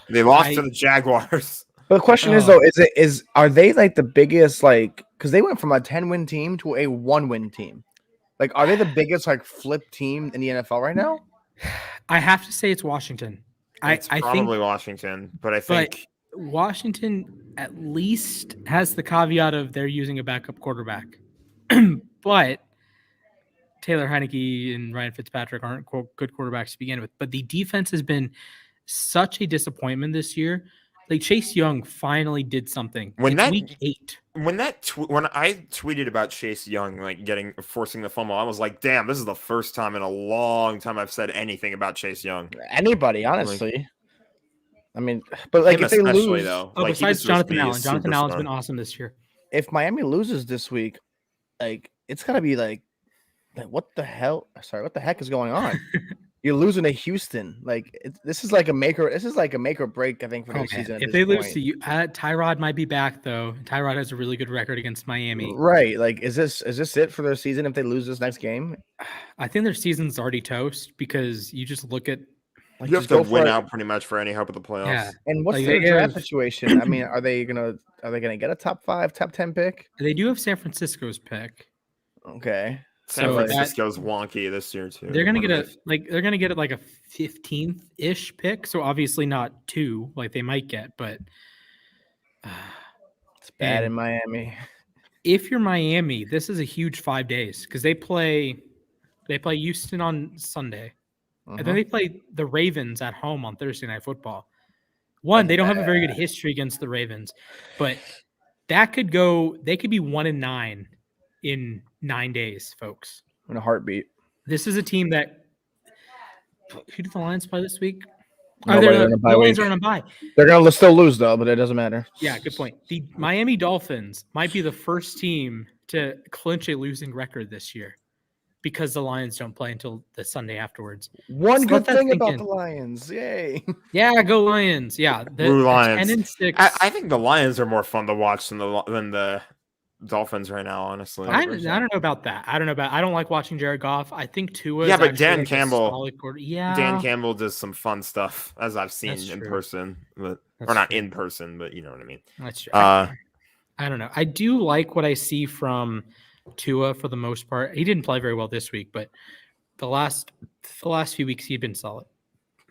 They lost to the Jaguars. But the question is though, are they like the biggest because they went from a 10-win team to a 1-win team? Like, are they the biggest flip team in the NFL right now? I have to say it's Washington. It's probably Washington, but I think Washington at least has the caveat of they're using a backup quarterback. But Taylor Heineke and Ryan Fitzpatrick aren't good quarterbacks to begin with. But the defense has been such a disappointment this year. Like Chase Young finally did something. Week 8. When I tweeted about Chase Young forcing the fumble, I was like, "Damn, this is the first time in a long time I've said anything about Chase Young." Anybody, honestly. I mean, but if they lose, besides Jonathan Allen, Jonathan Allen's been awesome this year. If Miami loses this week, it's gotta be like what the hell? Sorry, what the heck is going on? You're losing to Houston. This is like a make or break, I think, for the season. If they lose to you, Tyrod might be back though. Tyrod has a really good record against Miami. Right. Is this it for their season if they lose this next game? I think their season's already toast because you just look at you have to win out pretty much for any hope of the playoffs. Yeah. And what's their draft situation? I mean, are they gonna get a top 5, top 10 pick? They do have San Francisco's pick. Okay. San Francisco's wonky this year too. They're gonna get a 15th-ish pick, so obviously not 2 like they might get, but it's bad in Miami. If you're Miami, this is a huge 5 days because they play Houston on Sunday, and then they play the Ravens at home on Thursday Night Football. One, they don't have a very good history against the Ravens, but that could go. They could be 1-9 in 9 days, folks. In a heartbeat. This is a team that. Who did the Lions play this week? Nobody The on a bye Lions week. are on a bye. They're gonna still lose though, but it doesn't matter. Yeah, good point. The Miami Dolphins might be the first team to clinch a losing record this year because the Lions don't play until the Sunday afterwards. One So good let that thing sink about in. the Lions. Yay. Yeah, go Lions. Yeah, the Lions. 10-6. I think the Lions are more fun to watch than the Dolphins right now, honestly. I don't know about that. I don't like watching Jared Goff. I think Tua. Yeah, is but actually Dan like a Campbell- solid quarter- Yeah, Dan Campbell does some fun stuff, as I've seen That's in true. person, but That's or not true. in person, but you know what I mean. That's true. Uh, I don't know. I do like what I see from Tua for the most part. He didn't play very well this week, but the last few weeks he'd been solid.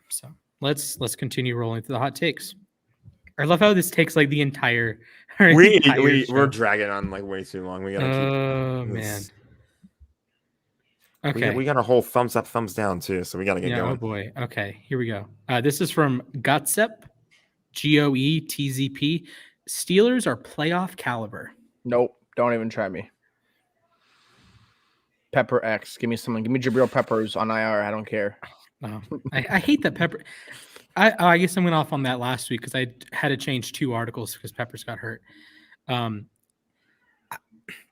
So let's continue rolling through the hot takes. I love how this takes like the entire. we're show. dragging on like way too long. We gotta keep. Oh man. this- Okay. we got a whole thumbs up, thumbs down too, so we gotta get Oh going. boy. Okay, here we go. This is from Gotzep, GOETZP. Steelers are playoff caliber. Nope. Don't even try me. Pepper X. Give me someone. Give me Jabril Peppers on IR. I don't care. Oh, I hate that Pepper. I guess I went off on that last week because I had to change 2 articles because Peppers got hurt.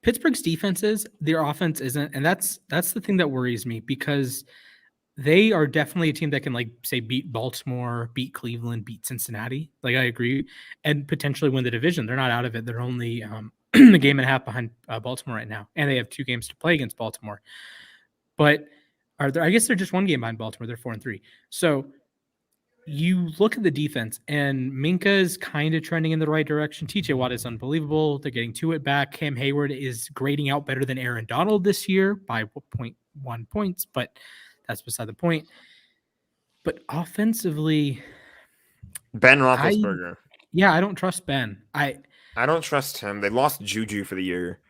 Pittsburgh's defenses, their offense isn't, and that's the thing that worries me because they are definitely a team that can like say beat Baltimore, beat Cleveland, beat Cincinnati. Like I agree, and potentially win the division. They're not out of it. They're only a game and a half behind Baltimore right now, and they have 2 games to play against Baltimore. But I guess they're just 1 game behind Baltimore. They're 4-3. So you look at the defense, and Minka is kind of trending in the right direction. TJ Watt is unbelievable. They're getting to it back. Cam Hayward is grading out better than Aaron Donald this year by 0.1 points, but that's beside the point. But offensively, Ben Roethlisberger. I don't trust Ben. I don't trust him. They lost Juju for the year.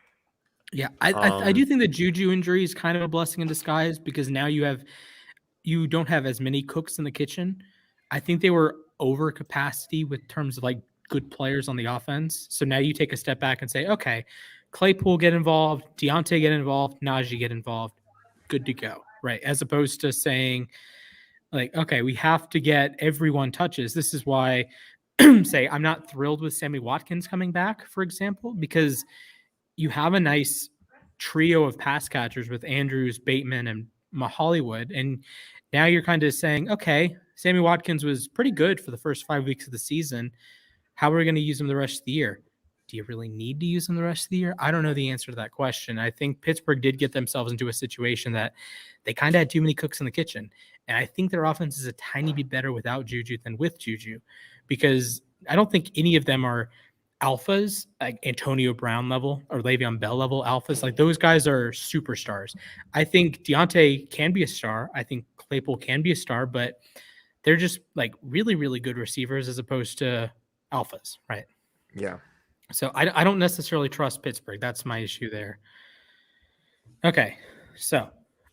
Yeah, I do think the Juju injury is kind of a blessing in disguise because now you don't have as many cooks in the kitchen. I think they were over capacity with terms of like good players on the offense. So now you take a step back and say, okay, Claypool get involved, Deontay get involved, Najee get involved, good to go, right? As opposed to saying like, okay, we have to get everyone touches. This is why say I'm not thrilled with Sammy Watkins coming back, for example, because you have a nice trio of pass catchers with Andrews, Bateman, and Hollywood. And now you're kind of saying, okay, Sammy Watkins was pretty good for the first 5 weeks of the season. How are we going to use him the rest of the year? Do you really need to use him the rest of the year? I don't know the answer to that question. I think Pittsburgh did get themselves into a situation that they kind of had too many cooks in the kitchen. And I think their offense is a tiny bit better without Juju than with Juju, because I don't think any of them are alphas, like Antonio Brown level or Le'Veon Bell level alphas. Like those guys are superstars. I think Deontay can be a star. I think Claypool can be a star, but they're just like really, really good receivers as opposed to alphas, right? Yeah. So I don't necessarily trust Pittsburgh. That's my issue there. Okay, so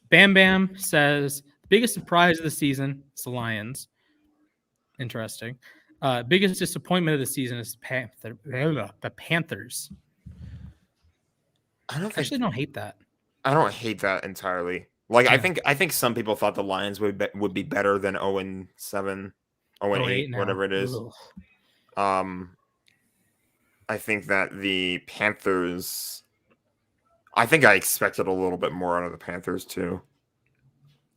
Bam Bam says the biggest surprise of the season is the Lions. Interesting. Biggest disappointment of the season is the Panthers. I actually don't hate that. I don't hate that entirely. Like I think some people thought the Lions would be better than 0-7, 0-8, whatever it is. Ugh. I think that the Panthers. I think I expected a little bit more out of the Panthers too.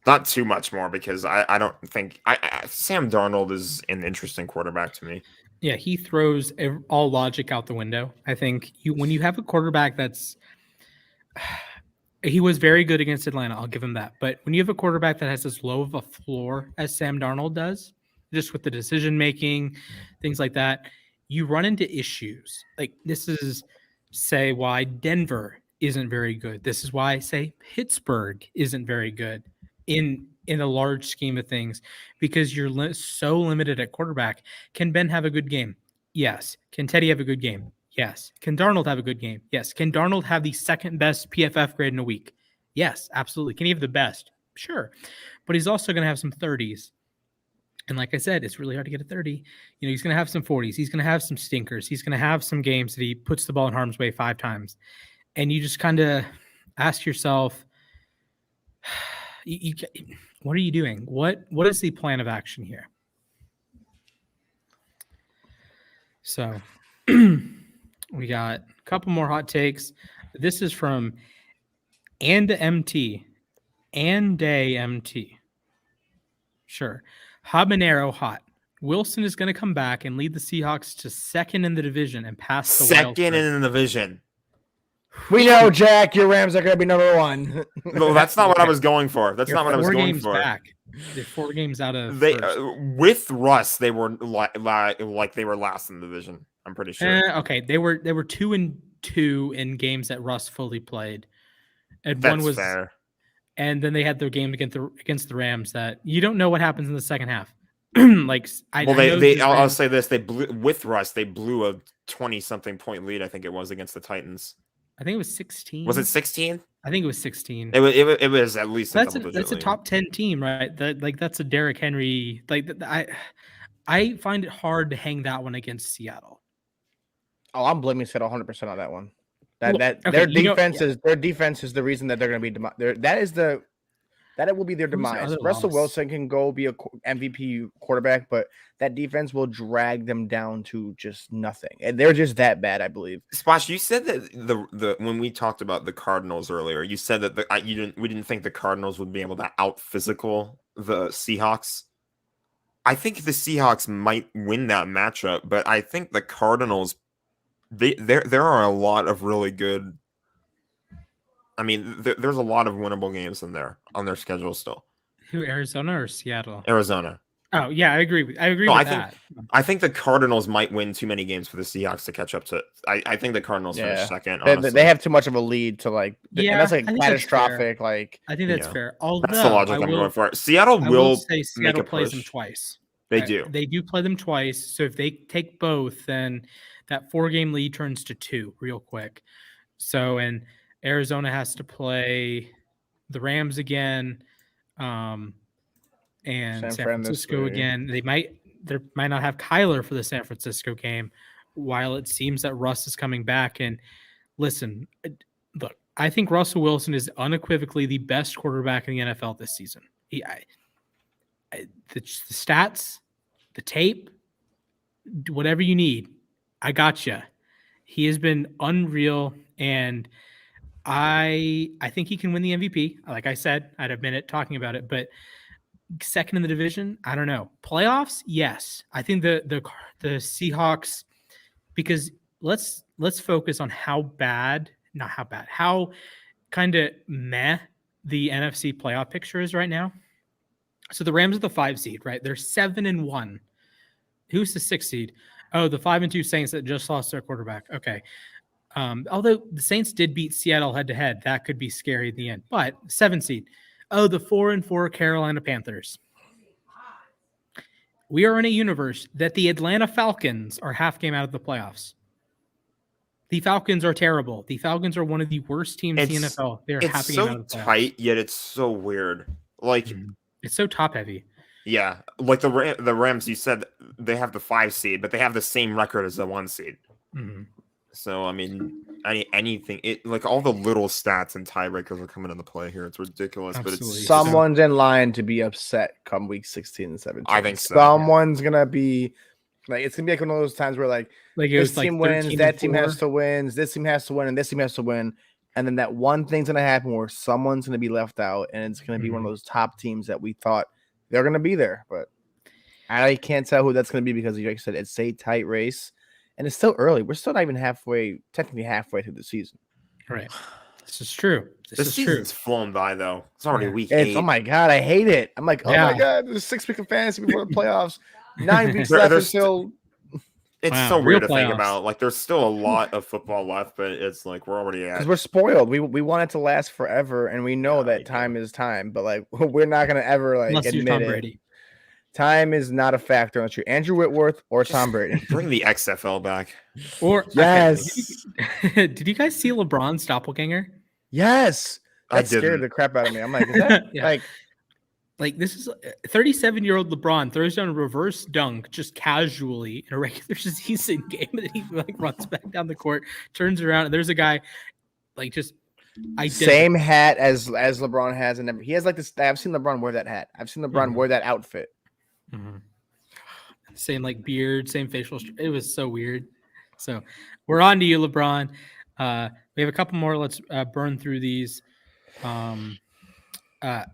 Not too much more because I don't think Sam Darnold is an interesting quarterback to me. Yeah, he throws all logic out the window. I think when you have a quarterback that's he was very good against Atlanta, I'll give him that. But when you have a quarterback that has as low of a floor as Sam Darnold does, just with the decision making, things like that, you run into issues. Like this is say why Denver isn't very good. This is why I say Pittsburgh isn't very good in a large scheme of things, because you're so limited at quarterback. Can Ben have a good game? Yes. Can Teddy have a good game? Yes. Can Darnold have a good game? Yes. Can Darnold have the second best PFF grade in a week? Yes, absolutely. Can he have the best? Sure. But he's also going to have some 30s. And like I said, it's really hard to get a 30. He's going to have some 40s. He's going to have some stinkers. He's going to have some games that he puts the ball in harm's way 5 times. And you just kind of ask yourself, what are you doing? What is the plan of action here? So we got a couple more hot takes. This is from MT. Sure. Habanero hot. Wilson is going to come back and lead the Seahawks to second in the division and pass the second in the division. We know, Jack, your Rams are going to be number 1. No, that's not what I was going for. That's not what I was going for. Back. They're 4 games out of with Russ, they were like they were last in the division. I'm pretty sure. Okay, they were 2-2 in games that Russ fully played, and that's one was fair. And then they had their game against the Rams that you don't know what happens in the second half. I'll say this: with Russ, they blew a 20-something point lead. I think it was against the Titans. I think it was 16. Was it 16? I think it was 16. It was at least that's a top 10 team, right? That's a Derrick Henry. I find it hard to hang that one against Seattle. Oh, I'm blaming Seattle 100% on that one. Their defense is the reason that they're going to be that will be their demise. Russell Wilson can go be a MVP quarterback, but that defense will drag them down to just nothing, and they're just that bad, I believe. Splash, you said that the when we talked about the Cardinals earlier, you said that we didn't think the Cardinals would be able to out physical the Seahawks. I think the Seahawks might win that matchup, but I think the Cardinals, there are a lot of really good. I mean, there's a lot of winnable games in there on their schedule still. Who, Arizona or Seattle? Arizona. Oh yeah, I agree with that. I think the Cardinals might win too many games for the Seahawks to catch up to. I think the Cardinals finish second. They have too much of a lead to and that's catastrophic. I think that's fair. Although, that's the logic I'm going for. Seattle will say Seattle plays them twice. They do. They do play them twice. So if they take both, then that 4-game lead turns to 2 real quick. So and Arizona has to play the Rams again, and San Francisco again. There might not have Kyler for the San Francisco game, while it seems that Russ is coming back. And listen, look, I think Russell Wilson is unequivocally the best quarterback in the NFL this season. The stats, the tape, whatever you need, I gotcha. He has been unreal, and I think he can win the MVP. Like I said, I'd have been talking about it, but second in the division, I don't know. Playoffs, yes. I think the Seahawks, because let's focus on how kind of meh the NFC playoff picture is right now. So the Rams are the 5 seed, right? They're 7-1. Who's the 6 seed? Oh, the 5-2 Saints that just lost their quarterback. Okay. Although the Saints did beat Seattle head-to-head, that could be scary in the end. But 7 seed. Oh, the 4-4 Carolina Panthers. We are in a universe that the Atlanta Falcons are half game out of the playoffs. The Falcons are terrible. The Falcons are one of the worst teams in the NFL. They're half game out of the playoffs. It's so tight, yet it's so weird. It's so top-heavy. Yeah, like the Rams, you said they have the 5 seed, but they have the same record as the 1 seed. Mm-hmm. So I mean, anything, all the little stats and tiebreakers are coming into play here. It's ridiculous, Absolutely. But it's someone's in line to be upset come week 16 and 17. I think so. Someone's gonna be it's gonna be like one of those times where this team wins, that team has to win, this team has to win, and this team has to win, and then that one thing's gonna happen where someone's gonna be left out, and it's gonna be one of those top teams that we thought they're gonna be there, but I can't tell who that's gonna be because, like I said, it's a tight race. And it's still early. We're still not even technically halfway through the season. Right. This is true. This season's flown by, though. It's already week 8. Oh, my God. I hate it. I'm like, oh, my God. There's 6 weeks of fantasy before the playoffs. 9 weeks left until... It's so weird to think about. There's still a lot of football left, but it's we're already at... Because we're spoiled. We want it to last forever, and we know that time is time. But, we're not going to ever, unless admit you're Tom it. Brady. Time is not a factor unless you're Andrew Whitworth or Tom Brady. Bring the XFL back. Or yes. Okay, did you guys see LeBron's doppelganger? Yes. That scared the crap out of me. I'm like, is that Like, this is 37-year-old LeBron throws down a reverse dunk just casually in a regular season game, and then he like runs back down the court, turns around, and there's a guy like just same hat as LeBron has, and he has like this. I've seen LeBron wear that hat. I've seen LeBron wear that outfit. Same like beard, same facial. It was so weird. So we're on to you, LeBron. We have a couple more. Let's burn through these.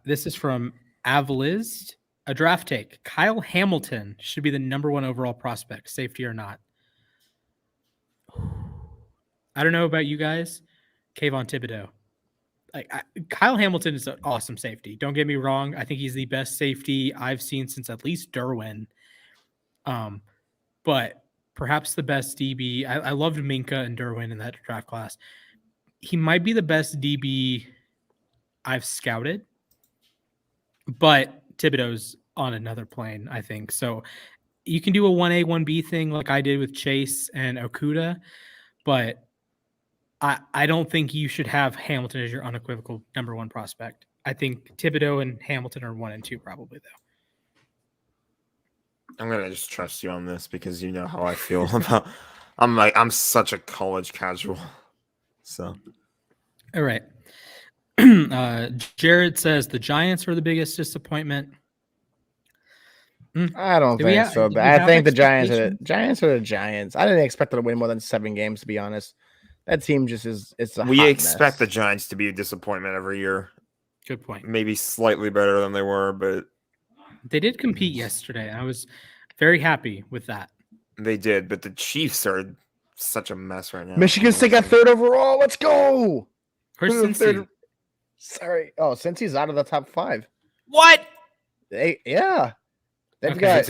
This is from Avalist, a draft take. Kyle Hamilton should be the number 1 overall prospect, safety or not. I don't know about you guys. Kayvon Thibodeau. Kyle Hamilton is an awesome safety. Don't get me wrong. I think he's the best safety I've seen since at least Derwin. But perhaps the best DB. I loved Minka and Derwin in that draft class. He might be the best DB I've scouted. But Thibodeau's on another plane, I think. So you can do a 1A, 1B thing like I did with Chase and Okuda, but I don't think you should have Hamilton as your unequivocal number 1 prospect. I think Thibodeau and Hamilton are 1 and 2 probably, though. I'm going to just trust you on this because you know how I feel about I'm such a college casual. So. All right. Jared says the Giants were the biggest disappointment. I don't think so. But I think the Giants are the Giants. I didn't expect them to win more than 7 games, to be honest. That team just is. We expect the Giants to be a disappointment every year. Good point. Maybe slightly better than they were, but they did compete yesterday. I was very happy with that. They did, but the Chiefs are such a mess right now. Michigan State got 3rd overall. Let's go. Where's Cincy? Sorry. Oh, Cincy's out of the top 5. What? They've got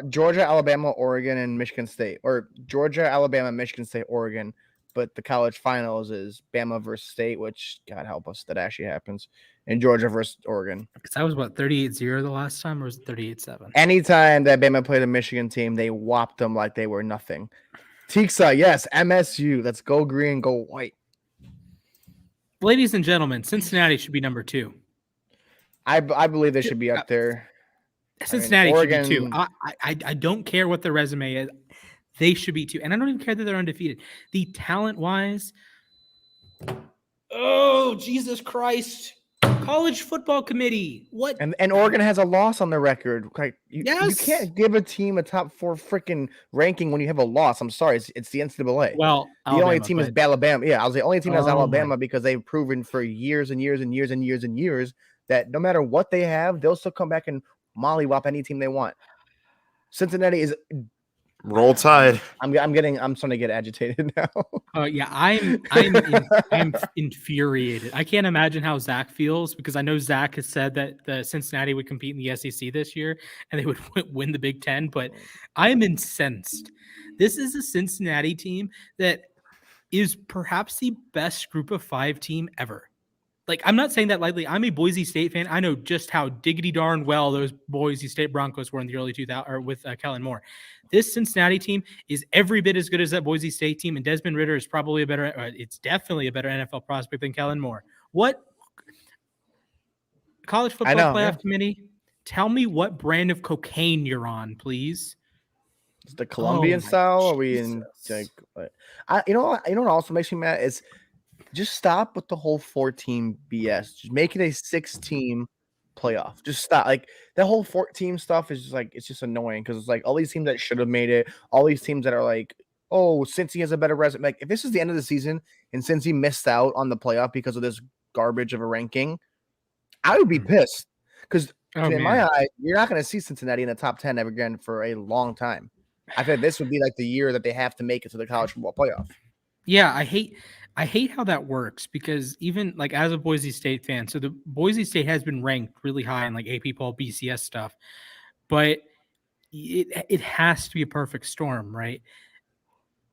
Georgia, Alabama, Oregon, and Michigan State. Or Georgia, Alabama, Michigan State, Oregon. But the college finals is Bama versus State, which, God help us, that actually happens. And Georgia versus Oregon. Because that was, 38-0 the last time, or was it 38-7? Anytime that Bama played a Michigan team, they whopped them like they were nothing. Tiksa, yes, MSU. Let's go green, go white. Ladies and gentlemen, Cincinnati should be number 2. I believe they should be up there. Cincinnati should be 2. I don't care what their resume is. They should be 2. And I don't even care that they're undefeated. The talent-wise, oh, Jesus Christ. College Football Committee. What? And Oregon has a loss on their record. Like, you can't give a team a top 4 freaking ranking when you have a loss. I'm sorry. It's the NCAA. Well, the only team is Alabama. Yeah, I was the only team that's Alabama because they've proven for years and years and years and years and years that no matter what they have, they'll still come back and mollywop any team they want. Cincinnati is Roll Tide. I'm starting to get agitated now. Yeah, I'm infuriated. I can't imagine how Zach feels because I know Zach has said that the Cincinnati would compete in the SEC this year and they would win the Big Ten, but I am incensed. This is a Cincinnati team that is perhaps the best group of 5 team ever. Like, I'm not saying that lightly. I'm a Boise State fan. I know just how diggity darn well those Boise State Broncos were in the early 2000s or with Kellen Moore. This Cincinnati team is every bit as good as that Boise State team, and Desmond Ridder is probably it's definitely a better NFL prospect than Kellen Moore. What? College Football Playoff Committee, tell me what brand of cocaine you're on, please. Is the Colombian style? Or are we in like, you know what also makes me mad is just stop with the whole 4-team BS. Just make it a 6-team playoff. Just stop. Like that whole 4-team stuff is just like it's just annoying because it's like all these teams that should have made it, all these teams that are like, oh, Cincy has a better resume. Like if this is the end of the season and Cincy missed out on the playoff because of this garbage of a ranking, I would be pissed because in my eye, you're not going to see Cincinnati in the top 10 ever again for a long time. I think this would be like the year that they have to make it to the college football playoff. Yeah, I hate how that works because even like as a Boise State fan, so the Boise State has been ranked really high in like AP poll, BCS stuff, but it has to be a perfect storm, right?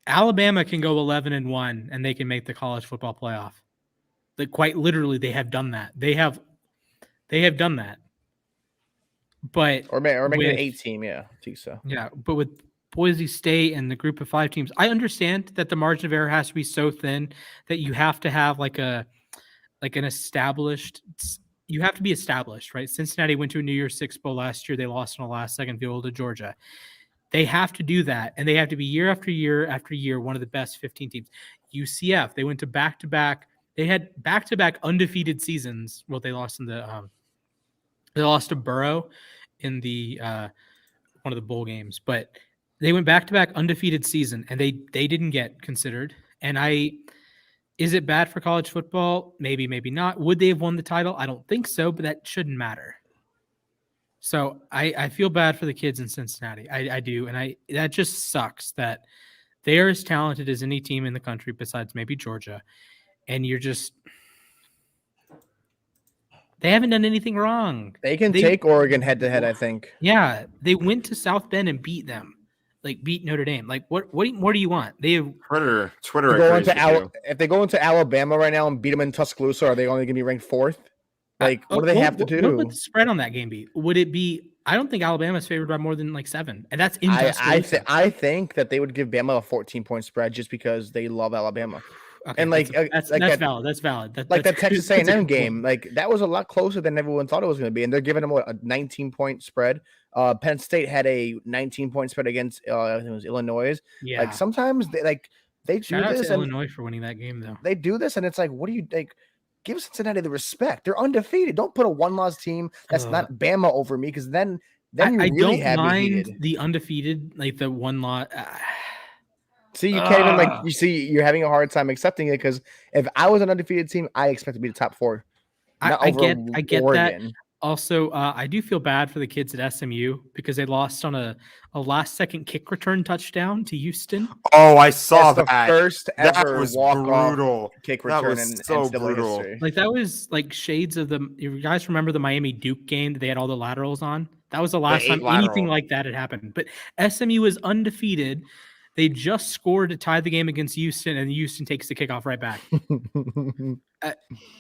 Alabama can go 11-1 and they can make the college football playoff. Like quite literally, they have done that. They have done that. But or make it an 8-team, yeah, I think so. Yeah, but with Boise State and the group of 5 teams, I understand that the margin of error has to be so thin that you have to have like an established, you have to be established, right? Cincinnati went to a New Year's Six Bowl last year. They lost on a last-second field goal to Georgia. They have to do that, and they have to be year after year after year one of the best 15 teams. UCF, they went to back-to-back. They had back-to-back undefeated seasons. Well, they lost in the they lost to Burrow in the one of the bowl games, but they went back-to-back undefeated season, and they didn't get considered. And is it bad for college football? Maybe, maybe not. Would they have won the title? I don't think so, but that shouldn't matter. So I feel bad for the kids in Cincinnati. I do. And that just sucks that they are as talented as any team in the country besides maybe Georgia. And they haven't done anything wrong. They can take Oregon head to head, I think. Yeah. They went to South Bend and beat them. Like beat Notre Dame. Like what more do you want? They have Twitter. If they go into Alabama right now and beat them in Tuscaloosa, are they only going to be ranked 4th? Like, what do they have to do? What would the spread on that game be? Would it be? I don't think Alabama's favored by more than like 7, and that's in Tuscaloosa. I think that they would give Bama a 14-point spread just because they love Alabama. Okay, and like that's valid. That's valid. That Texas A&M game, like that was a lot closer than everyone thought it was going to be, and they're giving them a 19-point spread. Penn State had a 19-point spread against I think it was Illinois. Yeah. Like sometimes they do Shout out this. to Illinois for winning that game though. They do this, and it's like, what do you like? Give Cincinnati the respect. They're undefeated. Don't put a one-loss team that's not Bama over me, because then you really have me heated. The undefeated, like the one loss. See, you can't even you're having a hard time accepting it, because if I was an undefeated team, I expect to be the top 4. I get Oregon. That. Also, I do feel bad for the kids at SMU because they lost on a last-second kick return touchdown to Houston. Oh, I saw that. The first ever that was walk-off kick return. That was so brutal. History. Like that was like shades of the. You guys remember the Miami Duke game that they had all the laterals on? That was the last time anything like that had happened. But SMU was undefeated. They just scored to tie the game against Houston, and Houston takes the kickoff right back.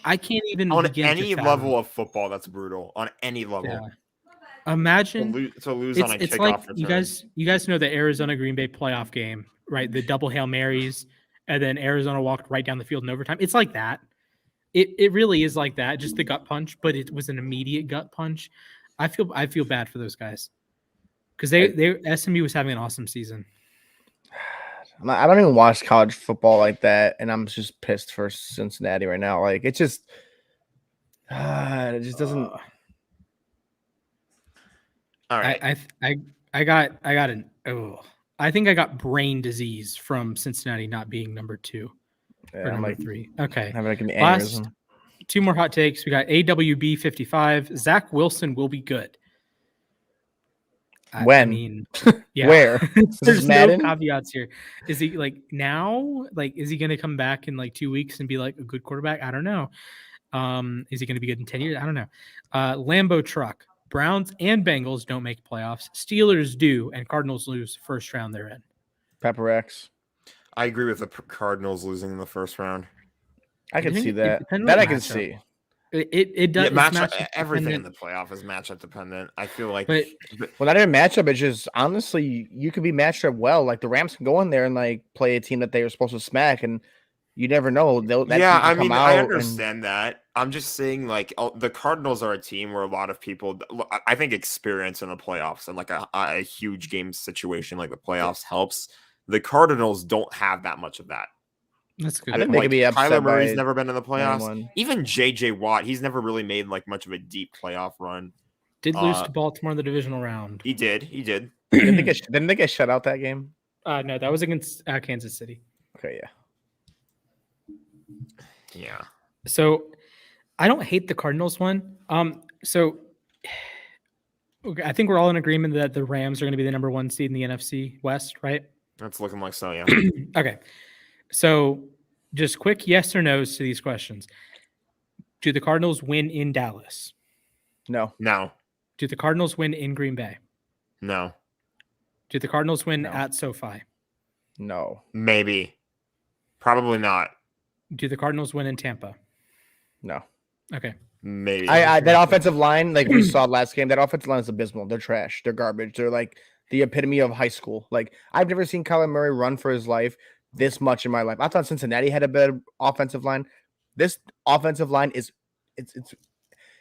I can't even on any level of football. That's brutal on any level. Yeah. Imagine to lose on a kickoff like return. You guys know the Arizona Green Bay playoff game, right? The double Hail Marys, and then Arizona walked right down the field in overtime. It's like that. It really is like that. Just the gut punch, but it was an immediate gut punch. I feel bad for those guys because SMU was having an awesome season. I don't even watch college football like that, and I'm just pissed for Cincinnati right now. Like it just doesn't. All right, I think I got brain disease from Cincinnati not being number 2 or number 3. Okay, last 2 more hot takes. We got AWB 55. Zach Wilson will be good. When? I mean, yeah. Where? There's no caveats here. Is he like now? Like, is he going to come back in like 2 weeks and be like a good quarterback? I don't know. Is he going to be good in 10 years? I don't know. Lambo truck. Browns and Bengals don't make playoffs. Steelers do, and Cardinals lose first round they're in. Pepper X. I agree with the Cardinals losing in the first round. I can see that. That I can see. It does. Everything in the playoff is matchup dependent. I feel like, well, not even matchup. It's just honestly, you could be matched up well. Like the Rams can go in there and like play a team that they were supposed to smack, and you never know. I understand that. I'm just saying, like the Cardinals are a team where a lot of people, I think, experience in the playoffs and like a huge game situation like the playoffs helps. The Cardinals don't have that much of that. That's good. I think they could be upset. Kyler Murray's never been in the playoffs. Even JJ Watt, he's never really made like much of a deep playoff run. Did lose to Baltimore in the divisional round. He did. Didn't they get shut out that game? No, that was against Kansas City. Okay, yeah. So I don't hate the Cardinals one. So okay, I think we're all in agreement that the Rams are going to be the number 1 seed in the NFC West, right? That's looking like so, yeah. Okay. So just quick yes or no's to these questions. Do the Cardinals win in Dallas? No. Do the Cardinals win in Green Bay? No. Do the Cardinals win at SoFi? No. Maybe. Probably not. Do the Cardinals win in Tampa? No. Okay. Maybe. That offensive line, like we saw last game, that offensive line is abysmal. They're trash. They're garbage. They're like the epitome of high school. Like I've never seen Kyler Murray run for his life this much in my life. I thought Cincinnati had a better offensive line. This offensive line is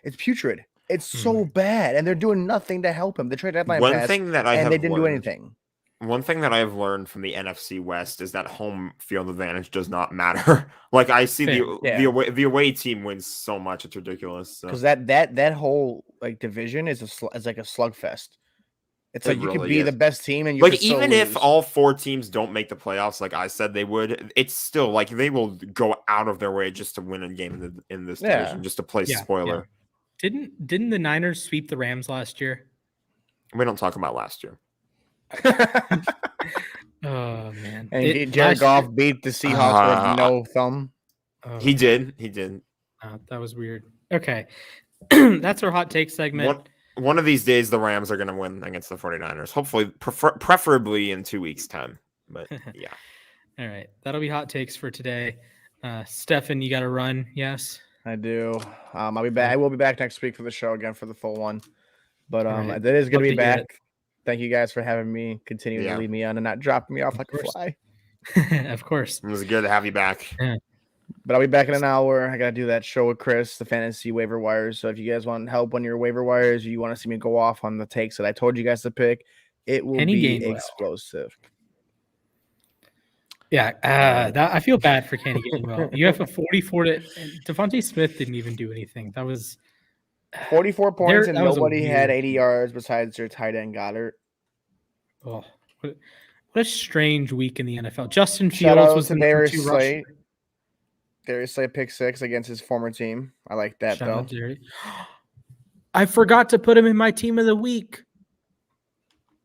It's putrid. It's so bad, and they're doing nothing to help him. The trade deadline One passed, thing that I and have they didn't do learned, anything. one thing that I have learned from the NFC West is that home field advantage does not matter. Like I see the away team wins so much, it's ridiculous. Because that whole like division is like a slugfest. It's like you could be the best team, and you like could still even lose. if all 4 teams don't make the playoffs, like I said they would, it's still like they will go out of their way just to win a game in this division, just to play spoiler. Yeah. Didn't the Niners sweep the Rams last year? We don't talk about last year. Oh man! And Jared Goff beat the Seahawks with no thumb. He did. That was weird. Okay, that's our hot take segment. One of these days, the Rams are going to win against the 49ers. Hopefully, preferably in 2 weeks' time. But yeah. All right, that'll be hot takes for today. Stefan, you got to run. Yes, I do. I'll be back. I will be back next week for the show again for the full one. But right. that is going to be back. Thank you guys for having me. Continue to leave me on and not dropping me off like a fly. Of course. It was good to have you back. Yeah. But I'll be back in an hour. I got to do that show with Chris, the fantasy waiver wires. So if you guys want help on your waiver wires, you want to see me go off on the takes that I told you guys to pick, it will be explosive. Yeah, I feel bad for Kenny Gainwell. You have a 44 to Devontae Smith didn't even do anything. That was 44 points and nobody had 80 yards besides their tight end Goddard. Oh, what a strange week in the NFL. Justin Fields was the number 2 rusher. Darius Slay pick 6 against his former team. I like that though. I forgot to put him in my team of the week.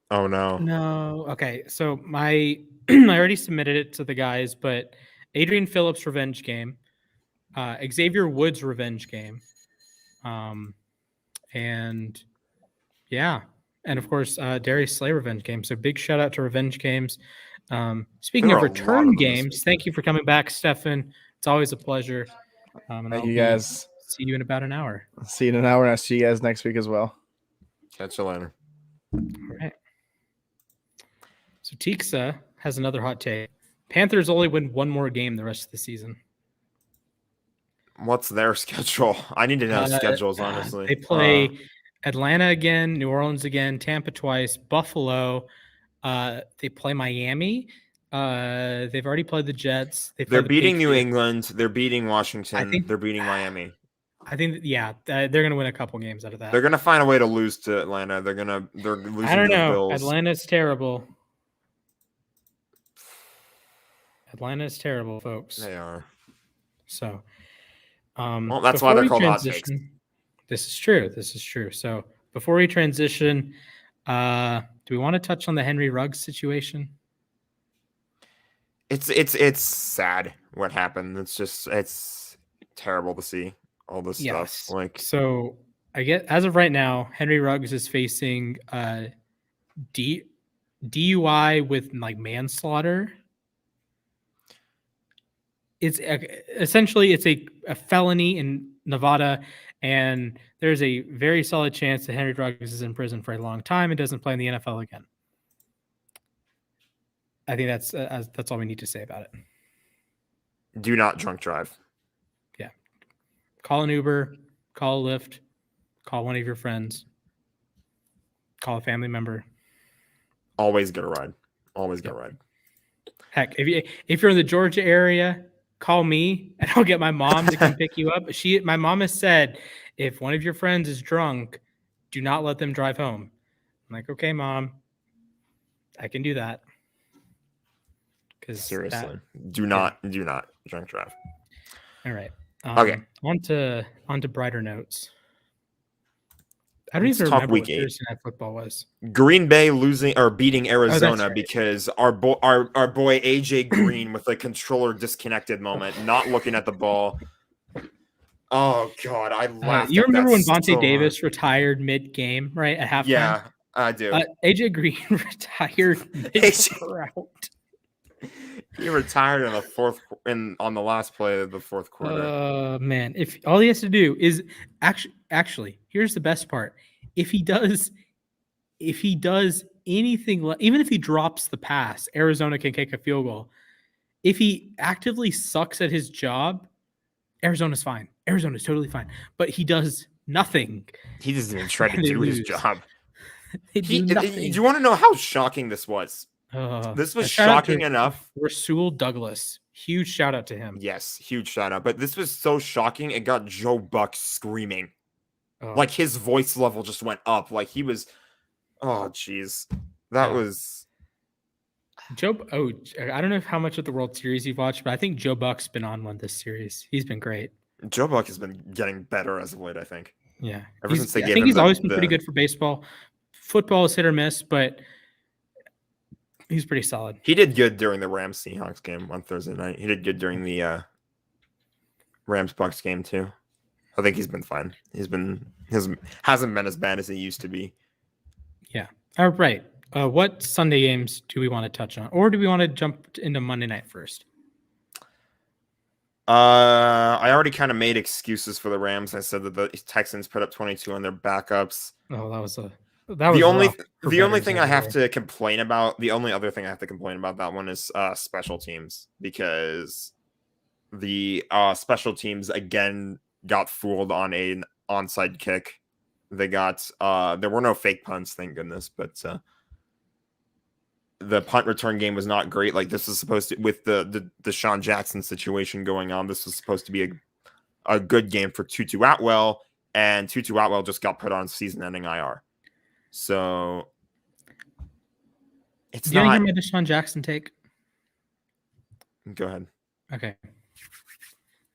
Oh no. No. Okay, so I already submitted it to the guys, but Adrian Phillips revenge game, Xavier Woods revenge game, and of course Darius Slay revenge game. So big shout out to revenge games. Speaking of return games, thank you for coming back, Stefan. It's always a pleasure. Thank you guys. See you in about an hour. See you in an hour, and I'll see you guys next week as well. Catch you later. All right. So Tixa has another hot take. Panthers only win one more game the rest of the season. What's their schedule? I need to know schedules, honestly. They play Atlanta again, New Orleans again, Tampa twice, Buffalo. They play Miami. They've already played the Jets. They're beating New England. They're beating Washington. They're beating Miami. I think, they're going to win a couple games out of that. They're going to find a way to lose to Atlanta. They're losing. I don't know. Bills. Atlanta's terrible. Atlanta's terrible, folks. They are. So, well, that's why they're called hot takes. This is true. So, before we transition, do we want to touch on the Henry Ruggs situation? It's sad what happened. It's terrible to see all this stuff. Like, so I get, as of right now, Henry Ruggs is facing DUI with like manslaughter. It's essentially a felony in Nevada, and there's a very solid chance that Henry Ruggs is in prison for a long time and doesn't play in the NFL again. I think that's all we need to say about it. Do not drunk drive. Yeah. Call an Uber, call a Lyft, call one of your friends, call a family member. Always get a ride. Always get a ride. Heck, if you're in the Georgia area, call me and I'll get my mom to come pick you up. My mom has said, if one of your friends is drunk, do not let them drive home. I'm like, okay, Mom, I can do that. Seriously, do not drunk drive. All right. Okay. On to brighter notes. I don't even remember what Thursday Night Football was. Green Bay beating Arizona because our boy AJ Green with a controller disconnected moment, not looking at the ball. Oh God, I laughed. You remember when Vontae Davis retired mid-game, right at halftime? Yeah, I do. AJ Green retired mid-route. He retired on the last play of the fourth quarter. Man, if all he has to do is actually, here's the best part. If he does anything, even if he drops the pass, Arizona can kick a field goal. If he actively sucks at his job, Arizona's fine. Arizona's totally fine. But he does nothing. He doesn't even try to And they do his lose. job. They do Do nothing. you want to know how shocking this was? This was Shout out shocking to enough. Rasul Douglas. Huge shout out to him. Yes, huge shout out. But this was so shocking, it got Joe Buck screaming. Oh. Like his voice level just went up. Like he was, oh jeez. That was Joe. Oh, I don't know how much of the World Series you've watched, but I think Joe Buck's been on one this series. He's been great. Joe Buck has been getting better as of late, I think. Yeah. Ever since they I gave think him he's always been pretty good for baseball. Football is hit or miss, but he's pretty solid. He did good during the Rams Seahawks game on Thursday night. He did good during the Rams Bucks game too. I think he's been fine. Hasn't been as bad as he used to be. Yeah. All right. What Sunday games do we want to touch on, or do we want to jump into Monday night first? I already kind of made excuses for the Rams. I said that the Texans put up 22 on their backups. Oh, that was the only thing I have to complain about. The only other thing I have to complain about that one is special teams, because the special teams again got fooled on an onside kick. They got there were no fake punts, thank goodness, but the punt return game was not great. Like this is supposed to, with the Desean Jackson situation going on, this was supposed to be a good game for Tutu Atwell, and Tutu Atwell just got put on season-ending IR. So it's not. You not. hear my Desean Jackson take? Go ahead. Okay.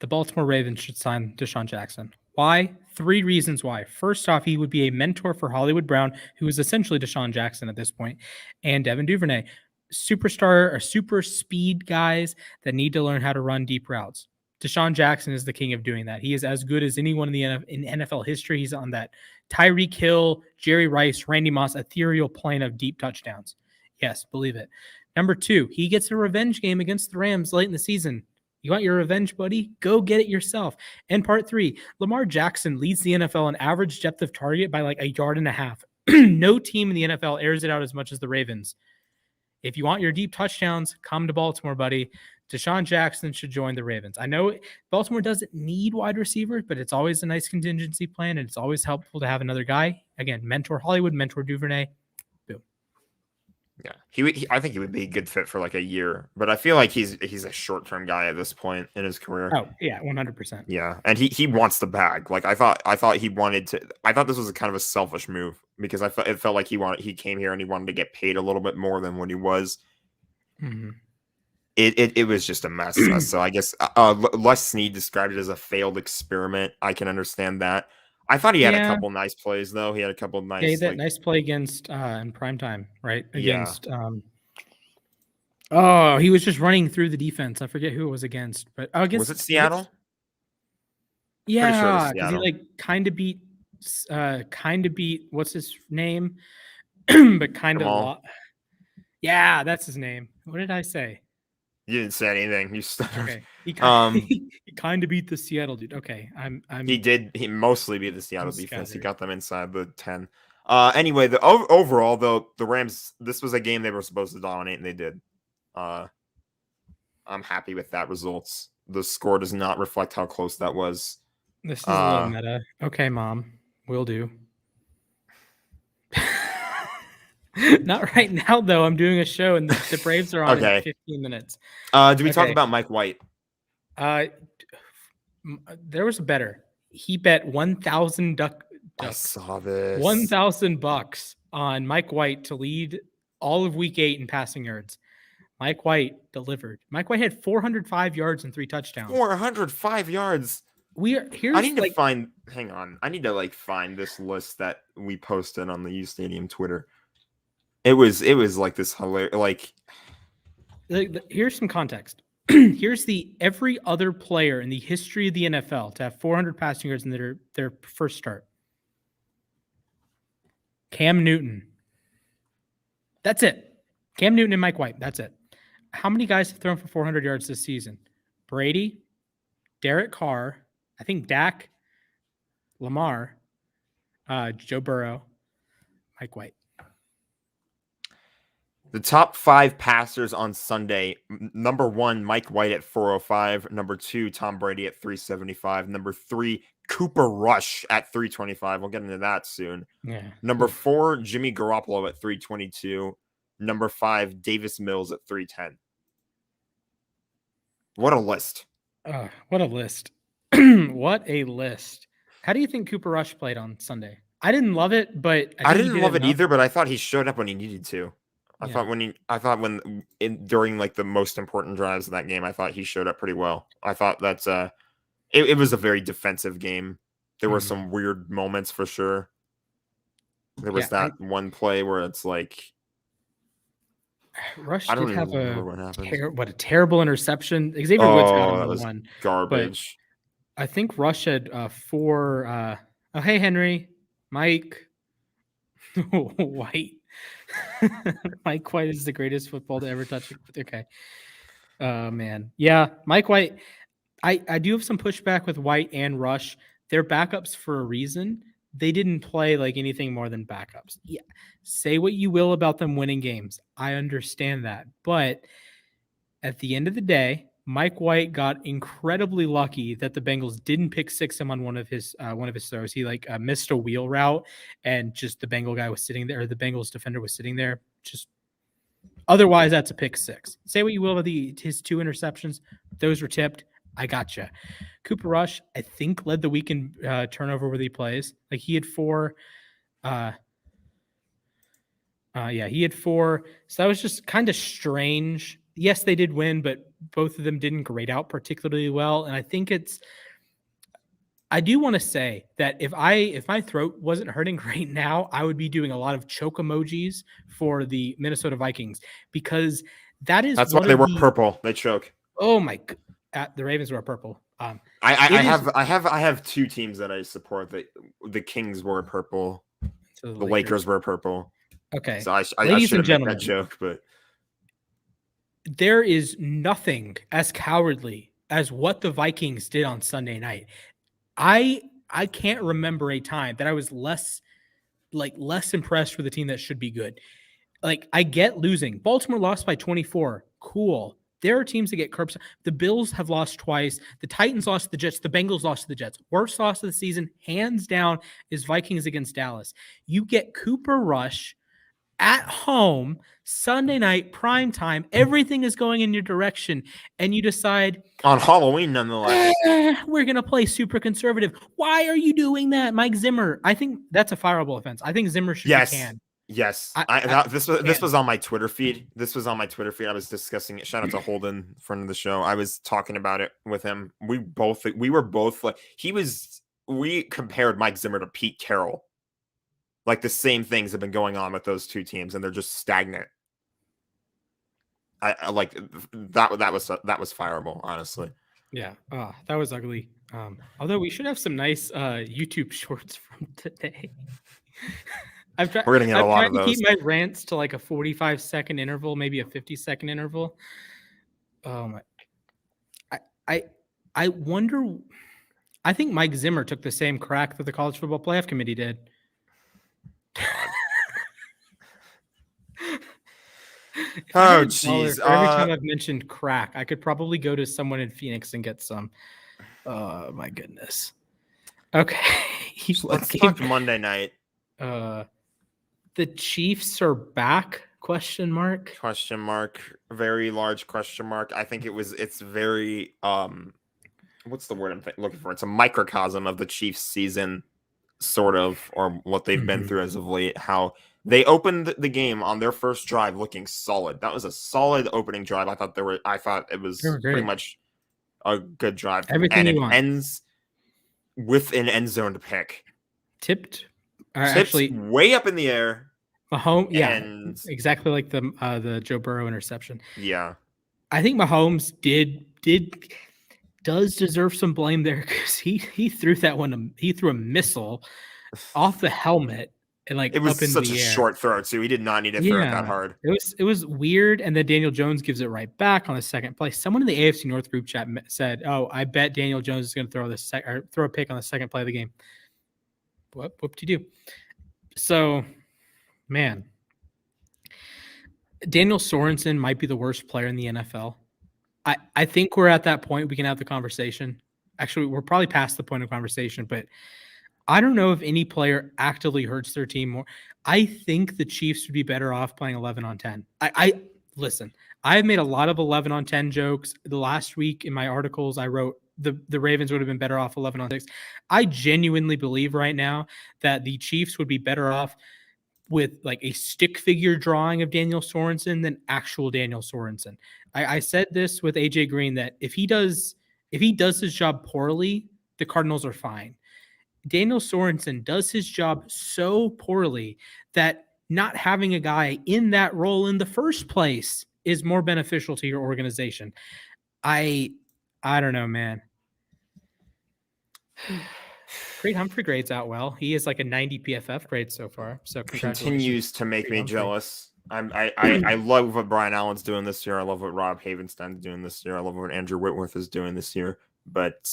The Baltimore Ravens should sign Desean Jackson. Why? 3 reasons why. First off, he would be a mentor for Hollywood Brown, who is essentially Desean Jackson at this point, and Devin Duvernay. Superstar or super speed guys that need to learn how to run deep routes. Desean Jackson is the king of doing that. He is as good as anyone in NFL history. He's on that Tyreek Hill, Jerry Rice, Randy Moss ethereal plane of deep touchdowns. Yes, believe it. Number 2, he gets a revenge game against the Rams late in the season. You want your revenge, buddy? Go get it yourself. And part 3, Lamar Jackson leads the NFL in average depth of target by like 1.5 yards. No team in the NFL airs it out as much as the Ravens. If you want your deep touchdowns, come to Baltimore, buddy. Desean Jackson should join the Ravens. I know Baltimore doesn't need wide receivers, but it's always a nice contingency plan, and it's always helpful to have another guy. Again, mentor Hollywood, mentor Duvernay. Boom. Yeah, I think he would be a good fit for like a year, but I feel like he's a short-term guy at this point in his career. Oh yeah, 100%. Yeah, and he wants the bag. Like I thought he wanted to. I thought this was a kind of a selfish move, because it felt like he came here and he wanted to get paid a little bit more than what he was. Mm-hmm. It was just a mess. So I guess Les Snead described it as a failed experiment. I can understand that. I thought he had a couple nice plays though. He had a couple nice. Yeah, nice play against in primetime, right? Against he was just running through the defense. I forget who it was against, but was it Seattle? Yeah, because he like kind of beat what's his name, but kind of. Yeah, that's his name. What did I say? You didn't say anything. You stuttered. Okay. He kind of beat the Seattle dude. Okay, He mostly beat the Seattle defense. He got them inside the 10. Anyway, overall though, the Rams, this was a game they were supposed to dominate, and they did. I'm happy with that results. The score does not reflect how close that was. This is a little meta. Okay, Mom, will do. Not right now, though. I'm doing a show, and the Braves are on in 15 minutes. Do we talk about Mike White? There was a better. He bet 1,000 ducks. I saw this. $1,000 on Mike White to lead all of Week 8 in passing yards. Mike White delivered. Mike White had 405 yards and 3 touchdowns. 405 yards. I need to find. Hang on. I need to find this list that we posted on the U Stadium Twitter. It was like this hilarious. Here's some context. Here's every other player in the history of the NFL to have 400 passing yards in their first start. Cam Newton. That's it. Cam Newton and Mike White. That's it. How many guys have thrown for 400 yards this season? Brady, Derek Carr, I think Dak, Lamar, Joe Burrow, Mike White. The top 5 passers on Sunday: number 1, Mike White at 405. Number 2, Tom Brady at 375. Number 3, Cooper Rush at 325. We'll get into that soon. Yeah. Number 4, Jimmy Garoppolo at 322. Number 5, Davis Mills at 310. What a list. What a list. What a list. How do you think Cooper Rush played on Sunday? I didn't love it, but I didn't love it either, but I thought he showed up when he needed to. During like the most important drives of that game, I thought he showed up pretty well. I thought that's it was a very defensive game. There were some weird moments for sure. There was one play where it's like Rush I don't did even have remember what happened. what a terrible interception. Xavier Woods got him was one. garbage. But I think Rush had 4 oh hey Henry, Mike White. Mike White is the greatest football to ever touch it. Okay. Man. Yeah, Mike White. I do have some pushback with White and Rush. They're backups for a reason. They didn't play like anything more than backups. Yeah. Say what you will about them winning games. I understand that. But at the end of the day, Mike White got incredibly lucky that the Bengals didn't pick six him on one of his throws. He missed a wheel route, and just the Bengal guy was sitting there, or the Bengals defender was sitting there. Just otherwise, that's a pick six. Say what you will about his 2 interceptions; those were tipped. I gotcha. Cooper Rush, I think, led the week in turnover-worthy plays. Like he had 4. He had 4. So that was just kind of strange. Yes, they did win, but both of them didn't grade out particularly well. And I think I do want to say that if my throat wasn't hurting right now, I would be doing a lot of choke emojis for the Minnesota Vikings, because that's why they were purple. They choke. Oh my! The Ravens were purple. I have 2 teams that I support. The Kings were purple. So the Lakers were purple. Okay. So I Ladies and should gentlemen, make that joke, but there is nothing as cowardly as what the Vikings did on Sunday night. I can't remember a time that I was less impressed with a team that should be good. Like, I get losing. Baltimore lost by 24. Cool. There are teams that get curbs. The Bills have lost twice. The Titans lost to the Jets. The Bengals lost to the Jets. Worst loss of the season, hands down, is Vikings against Dallas. You get Cooper Rush at home, Sunday night, prime time. Everything is going in your direction, and you decide on Halloween, nonetheless, we're going to play super conservative. Why are you doing that, Mike Zimmer? I think that's a fireable offense. I think Zimmer should be canned. Yes. This was on my Twitter feed. I was discussing it. Shout out to Holden, friend of the show. I was talking about it with him. We were both like, we compared Mike Zimmer to Pete Carroll. Like, the same things have been going on with those 2 teams, and they're just stagnant. I like that was fireable, honestly. Yeah. That was ugly. Although we should have some nice YouTube shorts from today. We're gonna get a lot of those. Keep my rants to like a 45-second interval, maybe a 50-second interval. I wonder. I think Mike Zimmer took the same crack that the College Football Playoff Committee did. Oh, jeez. Every time I've mentioned crack, I could probably go to someone in Phoenix and get some. Oh my goodness. Okay. Let's talk Monday night. The Chiefs are back? Question mark. Very large question mark. I think it's very what's the word I'm looking for? It's a microcosm of the Chiefs season, sort of, or what they've been through as of late. How they opened the game on their first drive looking solid. That was a solid opening drive. I thought it was pretty much a good drive. Everything and it ends with an end zone pick. Tipped actually way up in the air. Mahomes, exactly like the Joe Burrow interception. Yeah, I think Mahomes does deserve some blame there, because he threw that one. He threw a missile off the helmet and it was up in such the a air. Short throw too. He did not need to throw it that hard. It was weird, and then Daniel Jones gives it right back on the second play. Someone in the AFC North group chat said, "Oh, I bet Daniel Jones is going to throw a pick on the second play of the game." Whoop-de-doo. So, man, Daniel Sorensen might be the worst player in the NFL. I think we're at that point we can have the conversation. actually, we're probably past the point of conversation, but I don't know if any player actively hurts their team more. I think the Chiefs would be better off playing 11 on 10. I listen, I've made a lot of 11 on 10 jokes. The last week in my articles, I wrote the Ravens would have been better off 11 on 6. I genuinely believe right now that the Chiefs would be better off with like a stick figure drawing of Daniel Sorensen than actual Daniel Sorensen. I said this with AJ Green that if he does his job poorly, the Cardinals are fine. Daniel Sorensen does his job so poorly that not having a guy in that role in the first place is more beneficial to your organization. I don't know, man. Creed Humphrey grades out well. He is like a 90 PFF grade so far. So continues to make me jealous. I love what Brian Allen's doing this year. I love what Rob Havenstein's doing this year. I love what Andrew Whitworth is doing this year. But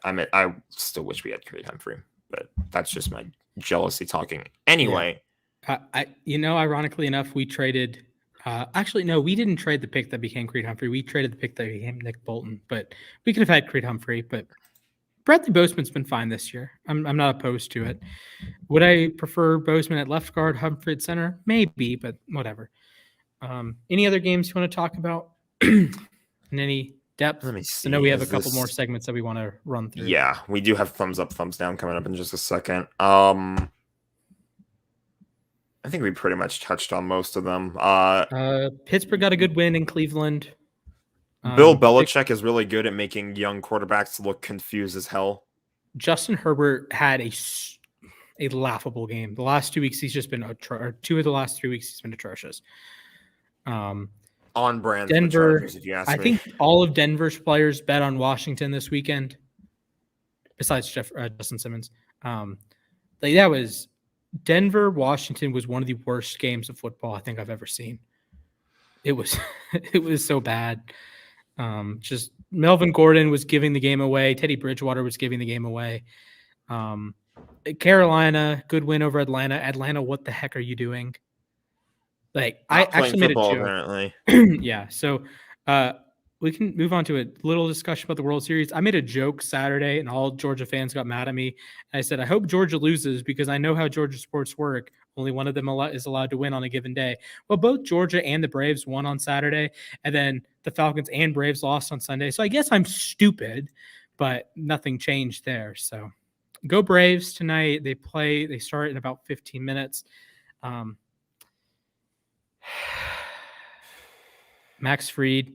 I still wish we had Creed Humphrey. But that's just my jealousy talking. Anyway, ironically enough, we traded. Actually, no, we didn't trade the pick that became Creed Humphrey. We traded the pick that became Nick Bolton. But we could have had Creed Humphrey. But Bradley Boseman's been fine this year. I'm not opposed to it. Would I prefer Boseman at left guard, Humphrey at center? Maybe, but whatever. Any other games you want to talk about in any depth? Let me see. I know we have a couple more segments that we want to run through. Yeah, we do have thumbs up, thumbs down coming up in just a second. I think we pretty much touched on most of them. Pittsburgh got a good win in Cleveland. Bill Belichick is really good at making young quarterbacks look confused as hell. Justin Herbert had a laughable game. The last 2 weeks, he's just been two of the last 3 weeks, he's been atrocious. On brand. Denver, Chargers, if you ask I me. think all of Denver's players bet on Washington this weekend, besides Justin Simmons. That was Denver. Washington was one of the worst games of football I think I've ever seen. It was so bad. Just Melvin Gordon was giving the game away. Teddy Bridgewater was giving the game away. Carolina, good win over Atlanta. Atlanta, what the heck are you doing? Like, I actually made a joke. Apparently. Yeah. So we can move on to a little discussion about the World Series. I made a joke Saturday, and all Georgia fans got mad at me. I said, I hope Georgia loses because I know how Georgia sports work. Only one of them is allowed to win on a given day. Well, both Georgia and the Braves won on Saturday, and then the Falcons and Braves lost on Sunday. So I guess I'm stupid, but nothing changed there. So go Braves tonight. They start in about 15 minutes. Max Fried.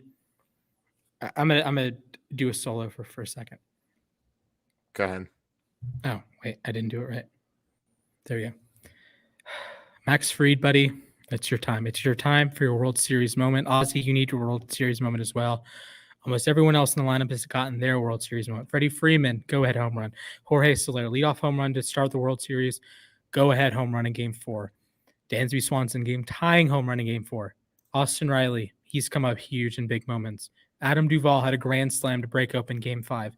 I'm gonna do a solo for a second. Go ahead. Oh, wait, I didn't do it right. There we go. Max Fried, buddy, it's your time. It's your time for your World Series moment. Ozzy, you need your World Series moment as well. Almost everyone else in the lineup has gotten their World Series moment. Freddie Freeman, go-ahead home run. Jorge Soler, leadoff home run to start the World Series. Go-ahead home run in Game 4. Dansby Swanson, game-tying home run in Game 4. Austin Riley, he's come up huge in big moments. Adam Duvall had a grand slam to break open Game 5.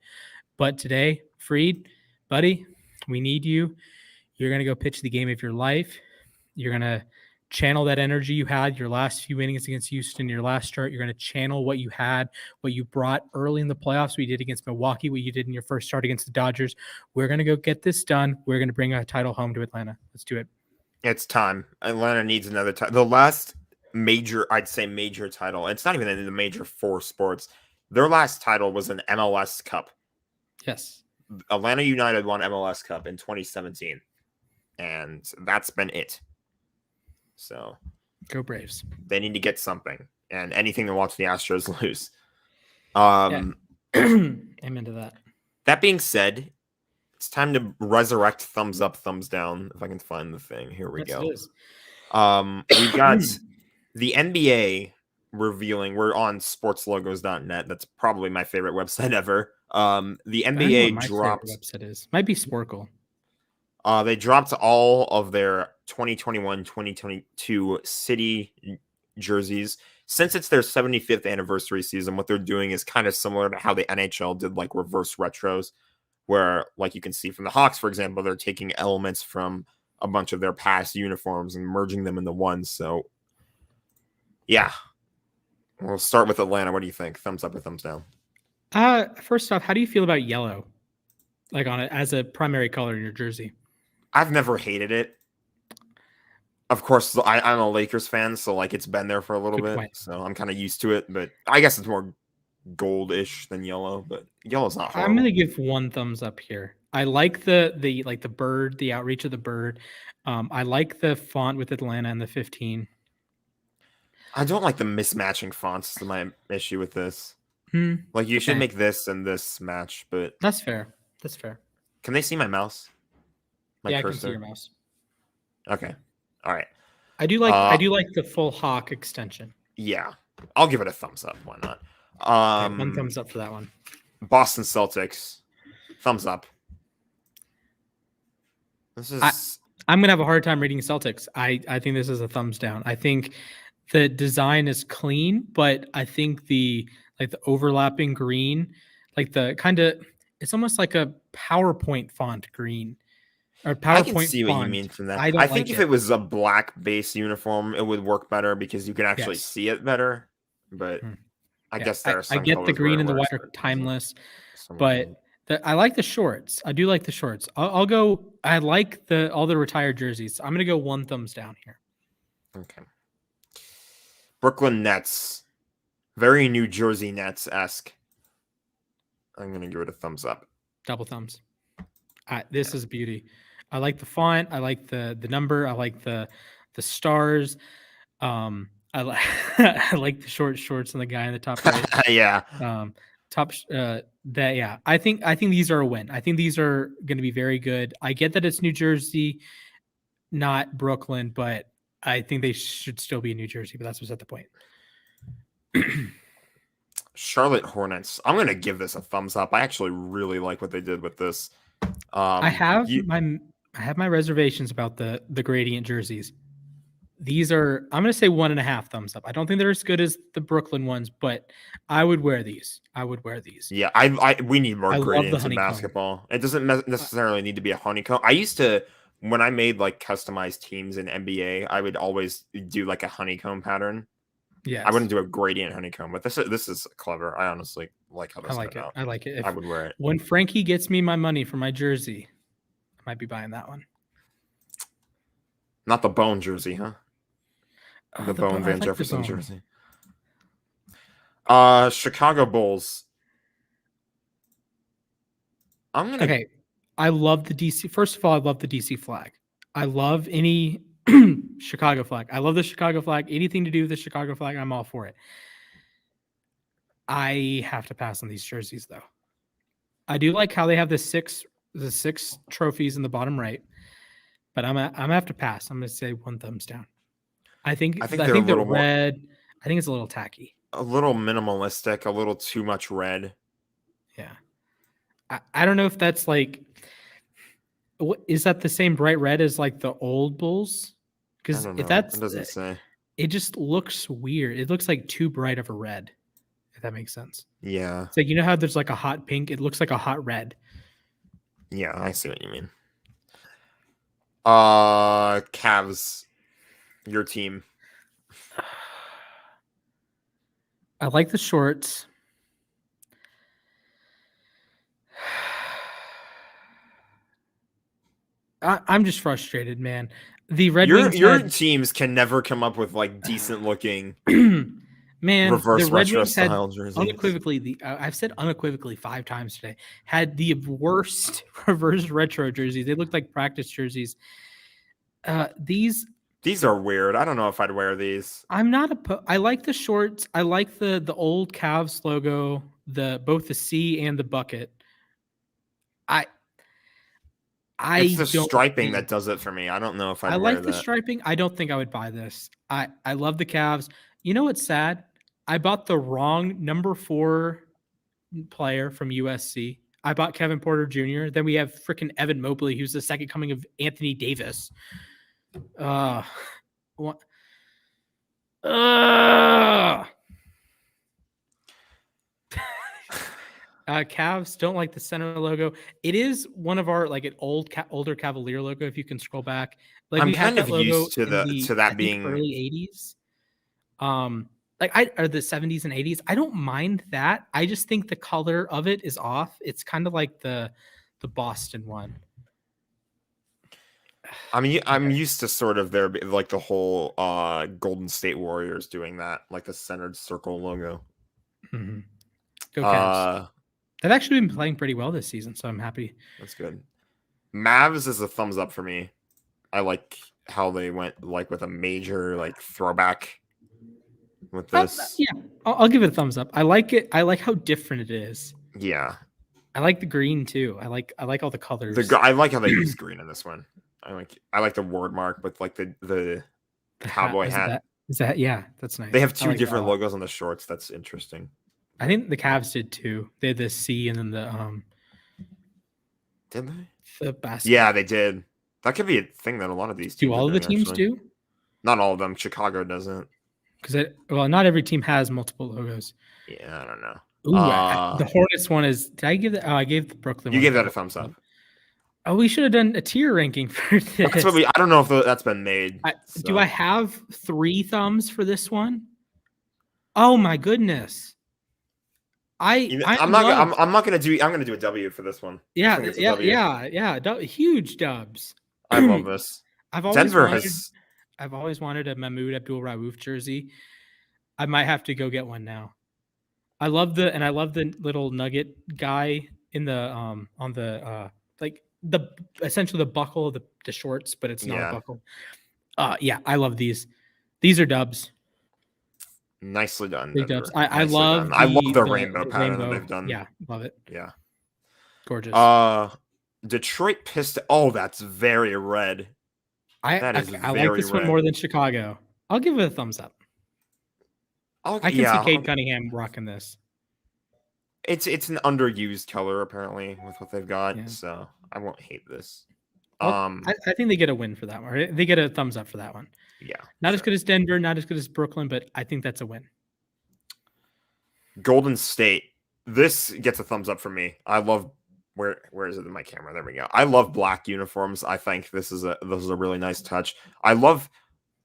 But today, Fried, buddy, we need you. You're going to go pitch the game of your life. You're going to channel that energy you had your last few innings against Houston, your last start. You're going to channel what you had, what you brought early in the playoffs, what you did against Milwaukee, what you did in your first start against the Dodgers. We're going to go get this done. We're going to bring a title home to Atlanta. Let's do it. It's time. Atlanta needs another title. The last major title. It's not even in the major four sports. Their last title was an MLS Cup. Yes. Atlanta United won MLS Cup in 2017. And that's been it. So go Braves. They need to get something. And anything to watch the Astros lose. Amen to that. That being said, it's time to resurrect thumbs up, thumbs down. If I can find the thing. Here we go. We've got the NBA revealing. We're on sportslogos.net. That's probably my favorite website ever. The NBA dropped. Website is might be Sporkle. They dropped all of their 2021-2022 city jerseys. Since it's their 75th anniversary season, what they're doing is kind of similar to how the NHL did like reverse retros, where like you can see from the Hawks, for example, they're taking elements from a bunch of their past uniforms and merging them into one. So yeah, we'll start with Atlanta. What do you think? Thumbs up or thumbs down? First off, how do you feel about yellow, like on it as a primary color in your jersey? I've never hated it. Of course, I'm a Lakers fan, so like it's been there for a little Good bit, point. so I'm kind of used to it. But I guess it's more goldish than yellow, but yellow's not horrible. I'm gonna give 1 thumbs up here. I like the like the bird, the outreach of the bird. I like the font with Atlanta and the 15. I don't like the mismatching fonts. Is my issue with this. Hmm. Like you should Okay. make this and this match, but That's fair. That's fair. can they see my mouse? My Yeah, I cursor. can see your mouse. Okay. All right. I do like the full hawk extension. Yeah. I'll give it a thumbs up. Why not? Okay, 1 thumbs up for that one. Boston Celtics. Thumbs up. This is I'm gonna have a hard time reading Celtics. I think this is a thumbs down. I think the design is clean, but I think the overlapping green, like the kind of, it's almost like a PowerPoint font green or PowerPoint I can see font. what you mean from that. I don't I think like if it was a black base uniform, it would work better because you can actually Yes. see it better. But I guess there are some I get the colors green where and it the works, white are but timeless, some but don't. I like the shorts. I do like the shorts. I'll go. I like all the retired jerseys. I'm gonna go 1 thumbs down here. Okay. Brooklyn Nets. Very New Jersey Nets-esque. I'm going to give it a thumbs up. Double thumbs. This is beauty. I like the font. I like the number. I like the stars. I like I like the short shorts and the guy in the top right. Yeah. Yeah. I think these are a win. I think these are going to be very good. I get that it's New Jersey, not Brooklyn, but I think they should still be in New Jersey. But that's what's at the point. Charlotte Hornets. I'm going to give this a thumbs up. I actually really like what they did with this. I have my reservations about the gradient jerseys. These are, I'm going to say 1.5 thumbs up. I don't think they're as good as the Brooklyn ones, but I would wear these. Yeah, we need more gradients in basketball. It doesn't necessarily need to be a honeycomb. I used to, when I made like customized teams in NBA, I would always do like a honeycomb pattern. Yeah, I wouldn't do a gradient honeycomb, but this is clever. I honestly like how this turned out. I like it. I would wear it. When Frankie gets me my money for my jersey, I might be buying that one. Not the bone jersey, huh? The bone Van like Jefferson bone. jersey. Chicago Bulls. Okay. I love the DC. First of all, I love the DC flag. I love any Chicago flag. I love the Chicago flag. Anything to do with the Chicago flag, I'm all for it. I have to pass on these jerseys though. I do like how they have the six trophies in the bottom right, but I'm gonna have to pass. I'm gonna say 1 thumbs down. I think they're red. I think it's a little tacky. A little minimalistic, a little too much red. Yeah. I don't know if that's like, is that the same bright red as like the old Bulls? Because if that's, it doesn't say. It just looks weird. It looks like too bright of a red, if that makes sense. Yeah. It's like, you know how there's like a hot pink? It looks like a hot red. Yeah, I see what you mean. Cavs, your team. I like the shorts. I'm just frustrated, man. The Red Wings. Your teams can never come up with like decent looking, man. Reverse the Red retro Wings had style jerseys. Unequivocally, I've said unequivocally 5 times today. Had the worst reverse retro jerseys. They looked like practice jerseys. These are weird. I don't know if I'd wear these. I'm not I like the shorts. I like the old Cavs logo, both the C and the bucket. It's the striping that does it for me. I don't know if I'd wear that. I like the striping. I don't think I would buy this. I love the Cavs. You know what's sad? I bought the wrong number 4 player from USC. I bought Kevin Porter Jr. Then we have freaking Evan Mobley, who's the second coming of Anthony Davis. What? Cavs don't like the center logo. It is one of our like an older Cavalier logo. If you can scroll back, like I'm we kind had of that logo used to that being early 80s. or the 70s and 80s. I don't mind that. I just think the color of it is off. It's kind of like the Boston one. I'm used to sort of there like the whole Golden State Warriors doing that, like the centered circle logo. Mm-hmm. Go Cavs. They've actually been playing pretty well this season, so I'm happy. That's good. Mavs is a thumbs up for me. I like how they went like with a major like throwback with this. Yeah, I'll give it a thumbs up. I like it. I like how different it is. Yeah, I like the green too. I like all the colors. I like how they use green in this one. I like the word mark with like the cowboy hat. Is that yeah? That's nice. They have two different logos on the shorts. That's interesting. I think the Cavs did too. They had the C and then the Did they? The basket. Yeah, they did. That could be a thing that a lot of these do all of the teams do. Not all of them. Chicago doesn't. Because not every team has multiple logos. Yeah, I don't know. Ooh, the Hornets one is. Did I give that? Oh, I gave the Brooklyn. You gave that a thumbs up. Oh, we should have done a tier ranking for this. That's what I don't know if that's been made. Do I have 3 thumbs for this one? Oh my goodness! I'm not gonna do. I'm gonna do a W for this one. Yeah. Huge dubs. I love this. I've always wanted a Mahmoud Abdul-Rauf jersey. I might have to go get one now. I love the little nugget guy in the on the like the essentially the buckle of the shorts, but it's not a buckle. Yeah, I love these. These are dubs. Nicely done. Dubs. I love the rainbow pattern that they've done. Yeah, love it. Yeah. Gorgeous. Detroit Pistons. Oh, that's very red. I like this one more than Chicago. I'll give it a thumbs up. I can see Cade Cunningham rocking this. It's an underused color apparently with what they've got, so I won't hate this. I think they get a win for that one. They get a thumbs up for that one. Yeah. Not as good as Denver, not as good as Brooklyn, but I think that's a win. Golden State. This gets a thumbs up for me. I love where is it in my camera? There we go. I love black uniforms. I think this is a really nice touch. I love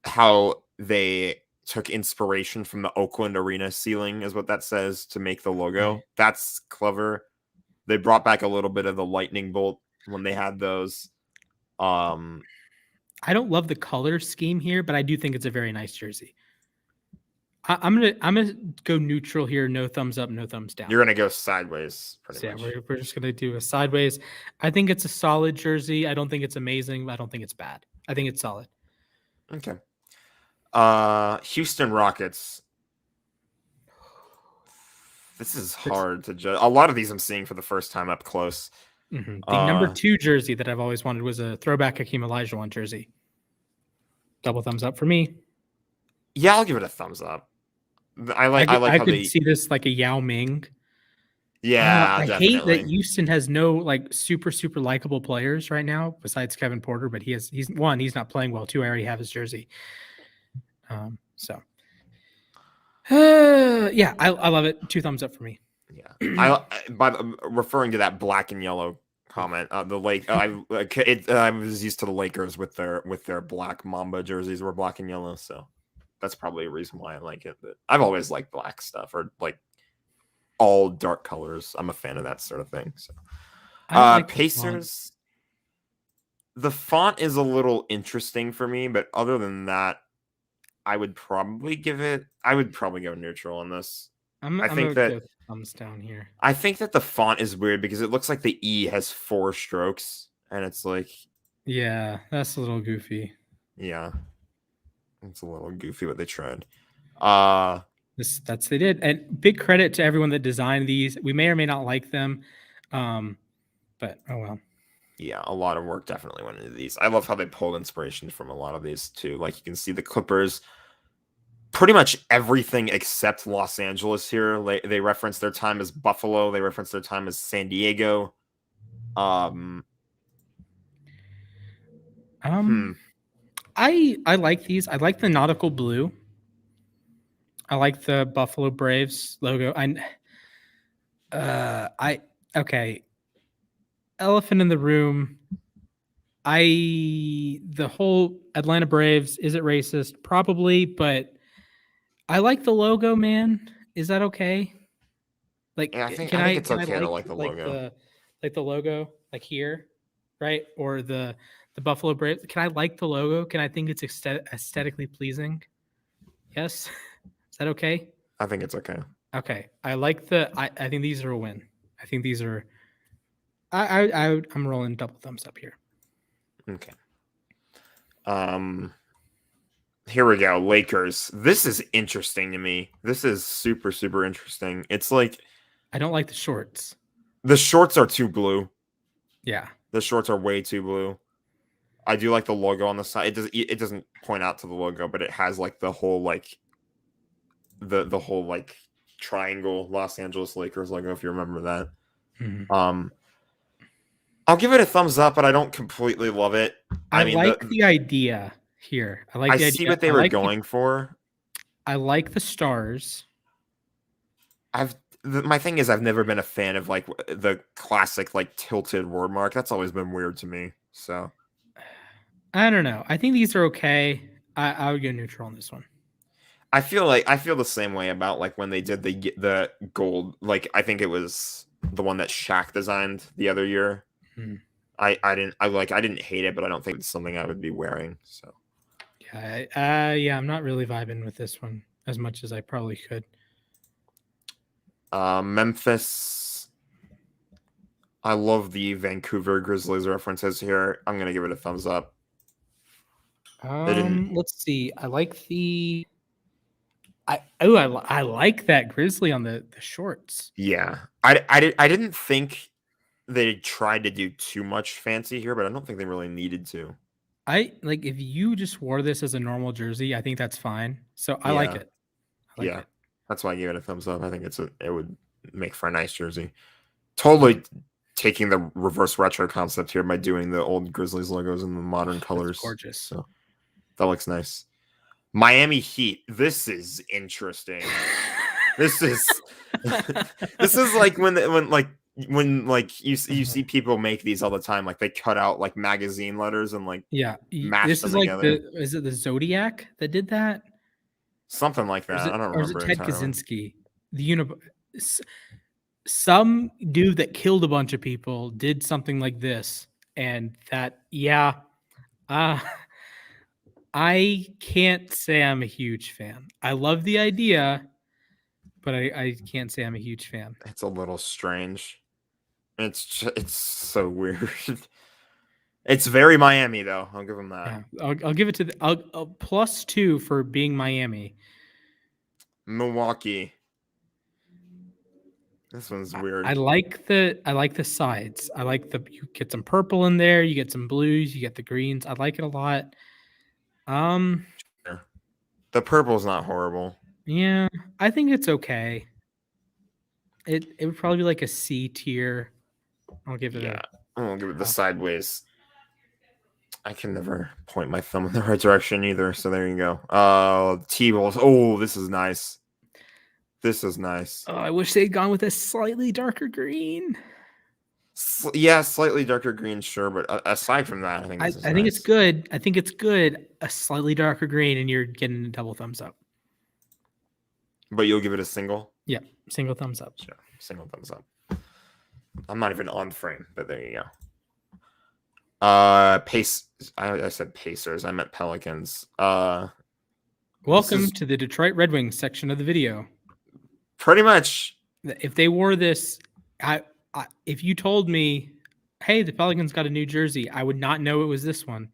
how they took inspiration from the Oakland Arena ceiling, is what that says, to make the logo. That's clever. They brought back a little bit of the lightning bolt when they had those. I don't love the color scheme here, but I do think it's a very nice jersey. I'm gonna go neutral here. No thumbs up, no thumbs down. You're gonna go sideways, pretty much. Yeah, we're just gonna do a sideways. I think it's a solid jersey. I don't think it's amazing, but I don't think it's bad. I think it's solid. Okay. Houston Rockets. This is hard to judge. A lot of these I'm seeing for the first time up close. Mm-hmm. The number 2 jersey that I've always wanted was a throwback Hakeem Olajuwon jersey. Double thumbs up for me. Yeah, I'll give it a thumbs up. I could see this like a Yao Ming. Yeah, I hate that Houston has no like super likable players right now besides Kevin Porter, but he's not playing well. 2, I already have his jersey. Yeah, I love it. 2 thumbs up for me. Yeah, by referring to that black and yellow comment, I was used to the Lakers with their black Mamba jerseys were black and yellow, so that's probably a reason why I like it. But I've always liked black stuff or like all dark colors. I'm a fan of that sort of thing. So, Pacers. The font is a little interesting for me, but other than that, I would probably go neutral on this. I think that thumbs down here. I think that the font is weird because it looks like the E has 4 strokes, and it's like, yeah, that's a little goofy. Yeah, it's a little goofy what they tried. They did, and big credit to everyone that designed these. We may or may not like them, but oh well. Yeah, a lot of work definitely went into these. I love how they pulled inspiration from a lot of these too. Like you can see the Clippers, pretty much everything except Los Angeles here. They reference their time as Buffalo. They reference their time as San Diego. I like these. I like the nautical blue. I like the Buffalo Braves logo. Okay. Elephant in the room. The whole Atlanta Braves, is it racist? Probably, but I like the logo, man. Is that okay? Like, Yeah, I think it's can okay to like the logo. the logo like here, right? Or the Buffalo Braves. Can I like the logo? Can I think it's aesthetically pleasing? Yes. Is that okay? I think it's okay. Okay. I like I think these are a win. I think these are I'm rolling double thumbs up here. Okay. Here we go. Lakers. This is interesting to me. This is super, super interesting. It's like I don't like the shorts. the shorts are too blue. Yeah. The shorts are way too blue. I do like the logo on the side. It doesn't point out to the logo, but it has like the whole like the whole like triangle Los Angeles Lakers logo, if you remember that. Mm-hmm. I'll give it a thumbs up, but I don't completely love it. I mean, like the idea here. I like the idea. I see what they were going for. I like the stars. My thing is I've never been a fan of like the classic like tilted word mark. That's always been weird to me. So I don't know. I think these are okay. I would go neutral on this one. I feel the same way about like when they did the gold. Like I think it was the one that Shaq designed the other year. Hmm. I didn't hate it, but I don't think it's something I would be wearing. So yeah, I'm not really vibing with this one as much as I probably could. Memphis. I love the Vancouver Grizzlies references here. I'm gonna give it a thumbs up. Let's see. I like the. I like that Grizzly on the shorts. Yeah, I didn't think they tried to do too much fancy here, but I don't think they really needed to. I like if you just wore this as a normal jersey, I think that's fine. So I like it. It. That's why I gave it a thumbs up. I think it would make for a nice jersey. Totally taking the reverse retro concept here by doing the old Grizzlies logos in the modern colors. Gorgeous. So that looks nice. Miami Heat. This is interesting. This is like when you see people make these all the time, like they cut out like magazine letters and like mash this them is together. Like is it the Zodiac that did that? Something like that. I don't remember. Or is it Ted Kaczynski? Some dude that killed a bunch of people did something like this, and that I can't say I'm a huge fan. I love the idea, but I can't say I'm a huge fan. It's a little strange. It's so weird. It's very Miami, though. I'll give them that. Yeah, I'll give it to a +2 for being Miami. Milwaukee. This one's weird. I like the sides. I like you get some purple in there. You get some blues. You get the greens. I like it a lot. The purple's not horrible. Yeah, I think it's okay. It would probably be like a C tier. I'll give it I'll give it the sideways. I can never point my thumb in the right direction either, so there you go. T-balls. Oh, this is nice. This is nice. Oh, I wish they'd gone with a slightly darker green. Slightly darker green, sure, but aside from that, I think it's good. I think it's good. A slightly darker green, and you're getting a double thumbs up. But you'll give it a single? Yeah, single thumbs up. Sure, single thumbs up. I'm not even on frame, but there you go. I said Pacers. I meant Pelicans. Welcome to the Detroit Red Wings section of the video. Pretty much. If they wore this, if you told me, hey, the Pelicans got a new jersey, I would not know it was this one.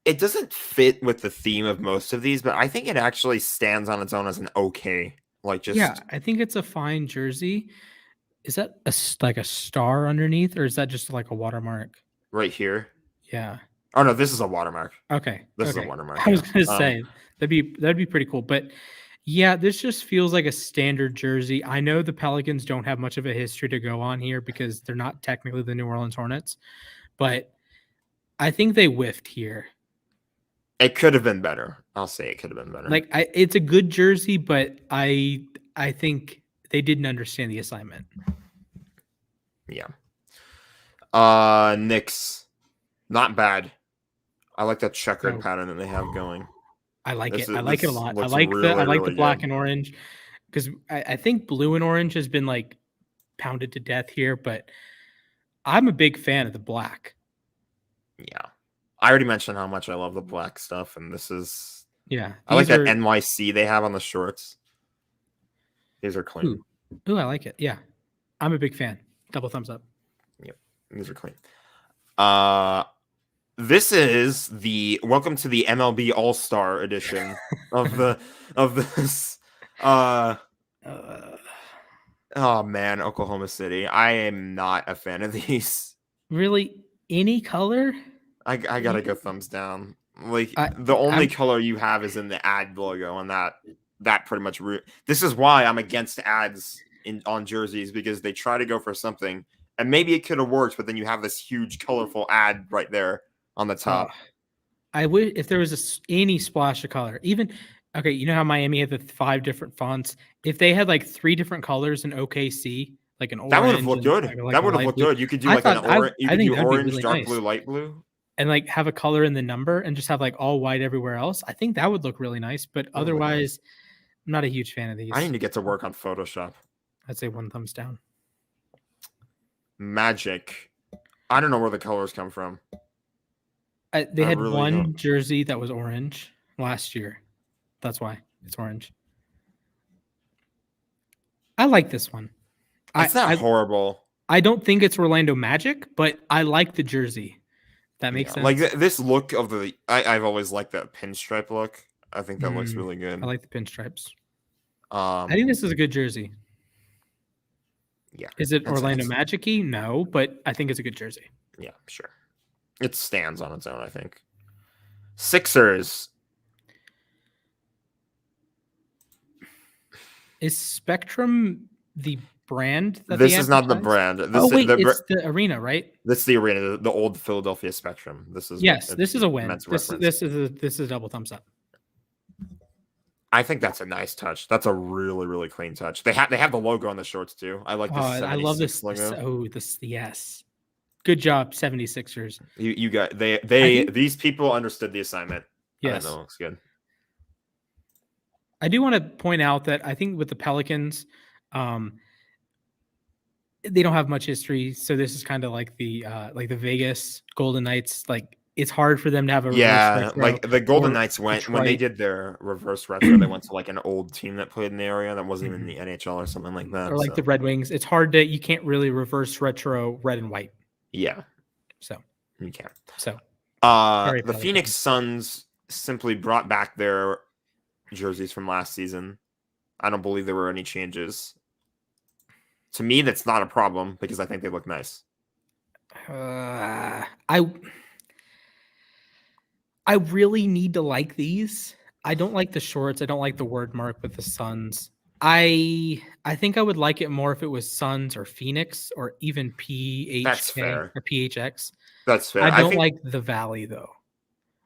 It doesn't fit with the theme of most of these, but I think it actually stands on its own as an okay. I think it's a fine jersey. Is that like a star underneath, or is that just like a watermark? Right here. Yeah. Oh no, this is a watermark. Okay. This is a watermark. I was gonna say that'd be pretty cool, but yeah, this just feels like a standard jersey. I know the Pelicans don't have much of a history to go on here because they're not technically the New Orleans Hornets, but I think they whiffed here. It could have been better. I'll say it could have been better. Like it's a good jersey, but I think they didn't understand the assignment. Yeah. Knicks, not bad. I like that checkered pattern that they have going. I like This it. I like it a this lot. I looks like the really black good. and orange because I think blue and orange has been like pounded to death here, but I'm a big fan of the black. Yeah. I already mentioned how much I love the black stuff, and this is Yeah. I like that NYC they have on the shorts. These are clean. Ooh, I like it. Yeah. I'm a big fan. Double thumbs up. Yep. These are clean. This is the welcome to the MLB All-Star edition of this. Oh man, Oklahoma City. I am not a fan of these. Really, any color? I gotta go thumbs down. Like the only color you have is in the ad logo, and that pretty much. This is why I'm against ads on jerseys, because they try to go for something, and maybe it could have worked, but then you have this huge colorful ad right there on the top. I wish if there was any splash of color, even okay. You know how Miami had the 5 different fonts. If they had like 3 different colors in OKC, like an orange, that would have looked good. Like that would have looked good. You could do like an orange. You could do orange, really dark blue, light blue, and like have a color in the number, and just have like all white everywhere else. I think that would look really nice. But otherwise, I'm not a huge fan of these. I need to get to work on Photoshop. I'd say 1 thumbs down. Magic. I don't know where the colors come from. They had really one jersey that was orange last year. That's why it's orange. I like this one. It's not horrible. I don't think it's Orlando Magic, but I like the jersey. That makes sense. Like this look of the I've always liked that pinstripe look. I think that looks really good. I like the pinstripes. I think this is a good jersey. Yeah. Is it Orlando Magic-y? No, but I think it's a good jersey. Yeah, sure. It stands on its own, I think. Sixers. Is Spectrum the brand? This is not the brand. It's the arena, right? This is the arena, the old Philadelphia Spectrum. This is this is a win. This is a double thumbs up. I think that's a nice touch. That's a really, really clean touch. They have the logo on the shorts too. I like this. I love this logo. Yes. Good job, 76ers. You got these people understood the assignment. Yes. That looks good. I do want to point out that I think with the Pelicans, they don't have much history, so this is kind of like the Vegas Golden Knights. Like it's hard for them to have a reverse retro, like the Golden Knights went when they did their reverse retro. They went to like an old team that played in the area that wasn't even in the NHL or something like that, or like the Red Wings. It's hard to you can't really reverse retro red and white. Yeah, so you can't. So the Phoenix Suns simply brought back their jerseys from last season. I don't believe there were any changes. To me, that's not a problem because I think they look nice. I really need to like these. I don't like the shorts. I don't like the word mark with the Suns. I think I would like it more if it was Suns or Phoenix or even PHK or PHX. That's fair. I don't like the Valley though.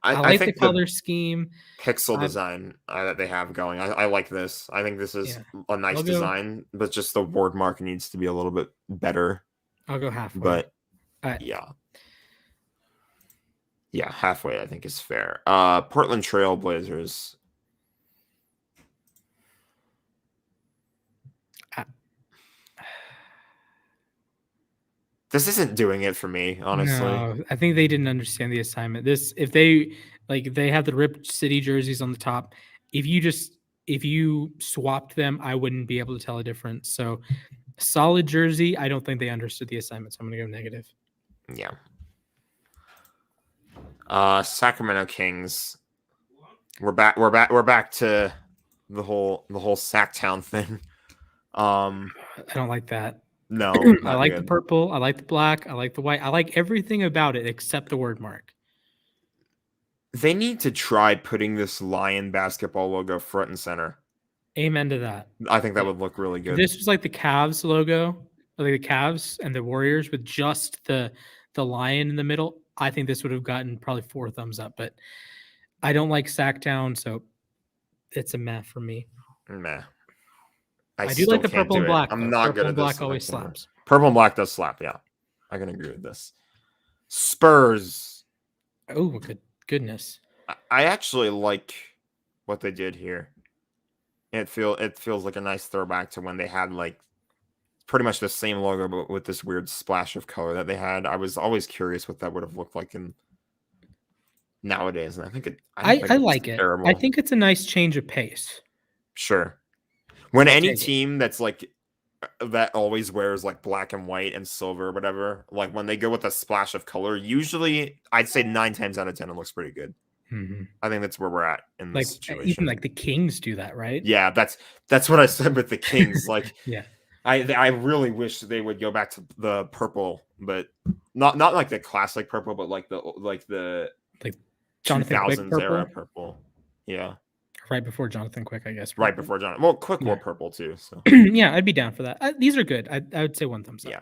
I like the color scheme. Pixel design that they have going. I like this. I think this is a nice design, but just the word mark needs to be a little bit better. I'll go halfway. But yeah, halfway I think is fair. Portland Trail Blazers. This isn't doing it for me, honestly. No, I think they didn't understand the assignment. If they have the Rip City jerseys on the top, if you swapped them, I wouldn't be able to tell a difference. So solid jersey. I don't think they understood the assignment, so I'm gonna go negative. Yeah. Sacramento Kings. We're back to the whole Sacktown thing. I don't like that. No, I like the purple. I like the black. I like the white. I like everything about it except the word mark. They need to try putting this Lion basketball logo front and center. Amen to that. I think that would look really good. This was like the Cavs logo, like the Cavs and the Warriors with just the lion in the middle. I think this would have gotten probably 4 thumbs up, but I don't like Sacktown, so it's a meh for me. Meh. I do like the purple and black. I'm not good at this. Black always slaps. Purple and black does slap, yeah. I can agree with this. Spurs. Oh, goodness. I actually like what they did here. It feels like a nice throwback to when they had like pretty much the same logo, but with this weird splash of color that they had. I was always curious what that would have looked like in nowadays, and I think I like it. terrible. I think it's a nice change of pace. Sure. When I'll any take it. team that's like that always wears like black and white and silver or whatever, like when they go with a splash of color, usually I'd say 9 times out of 10 it looks pretty good. Mm-hmm. I think that's where we're at in Like this situation. even like the Kings do that, right? Yeah, that's what I said with the Kings. Like, yeah, I really wish they would go back to the purple, but not like the classic purple, but like the Jonathan Quick 2000s purple, era purple. Yeah, right before Jonathan Quick, I guess. right purple. before Jonathan. Well, Quick wore Yeah. purple too. So Yeah, I'd be down for that. These are good. I would say 1 thumbs up. yeah,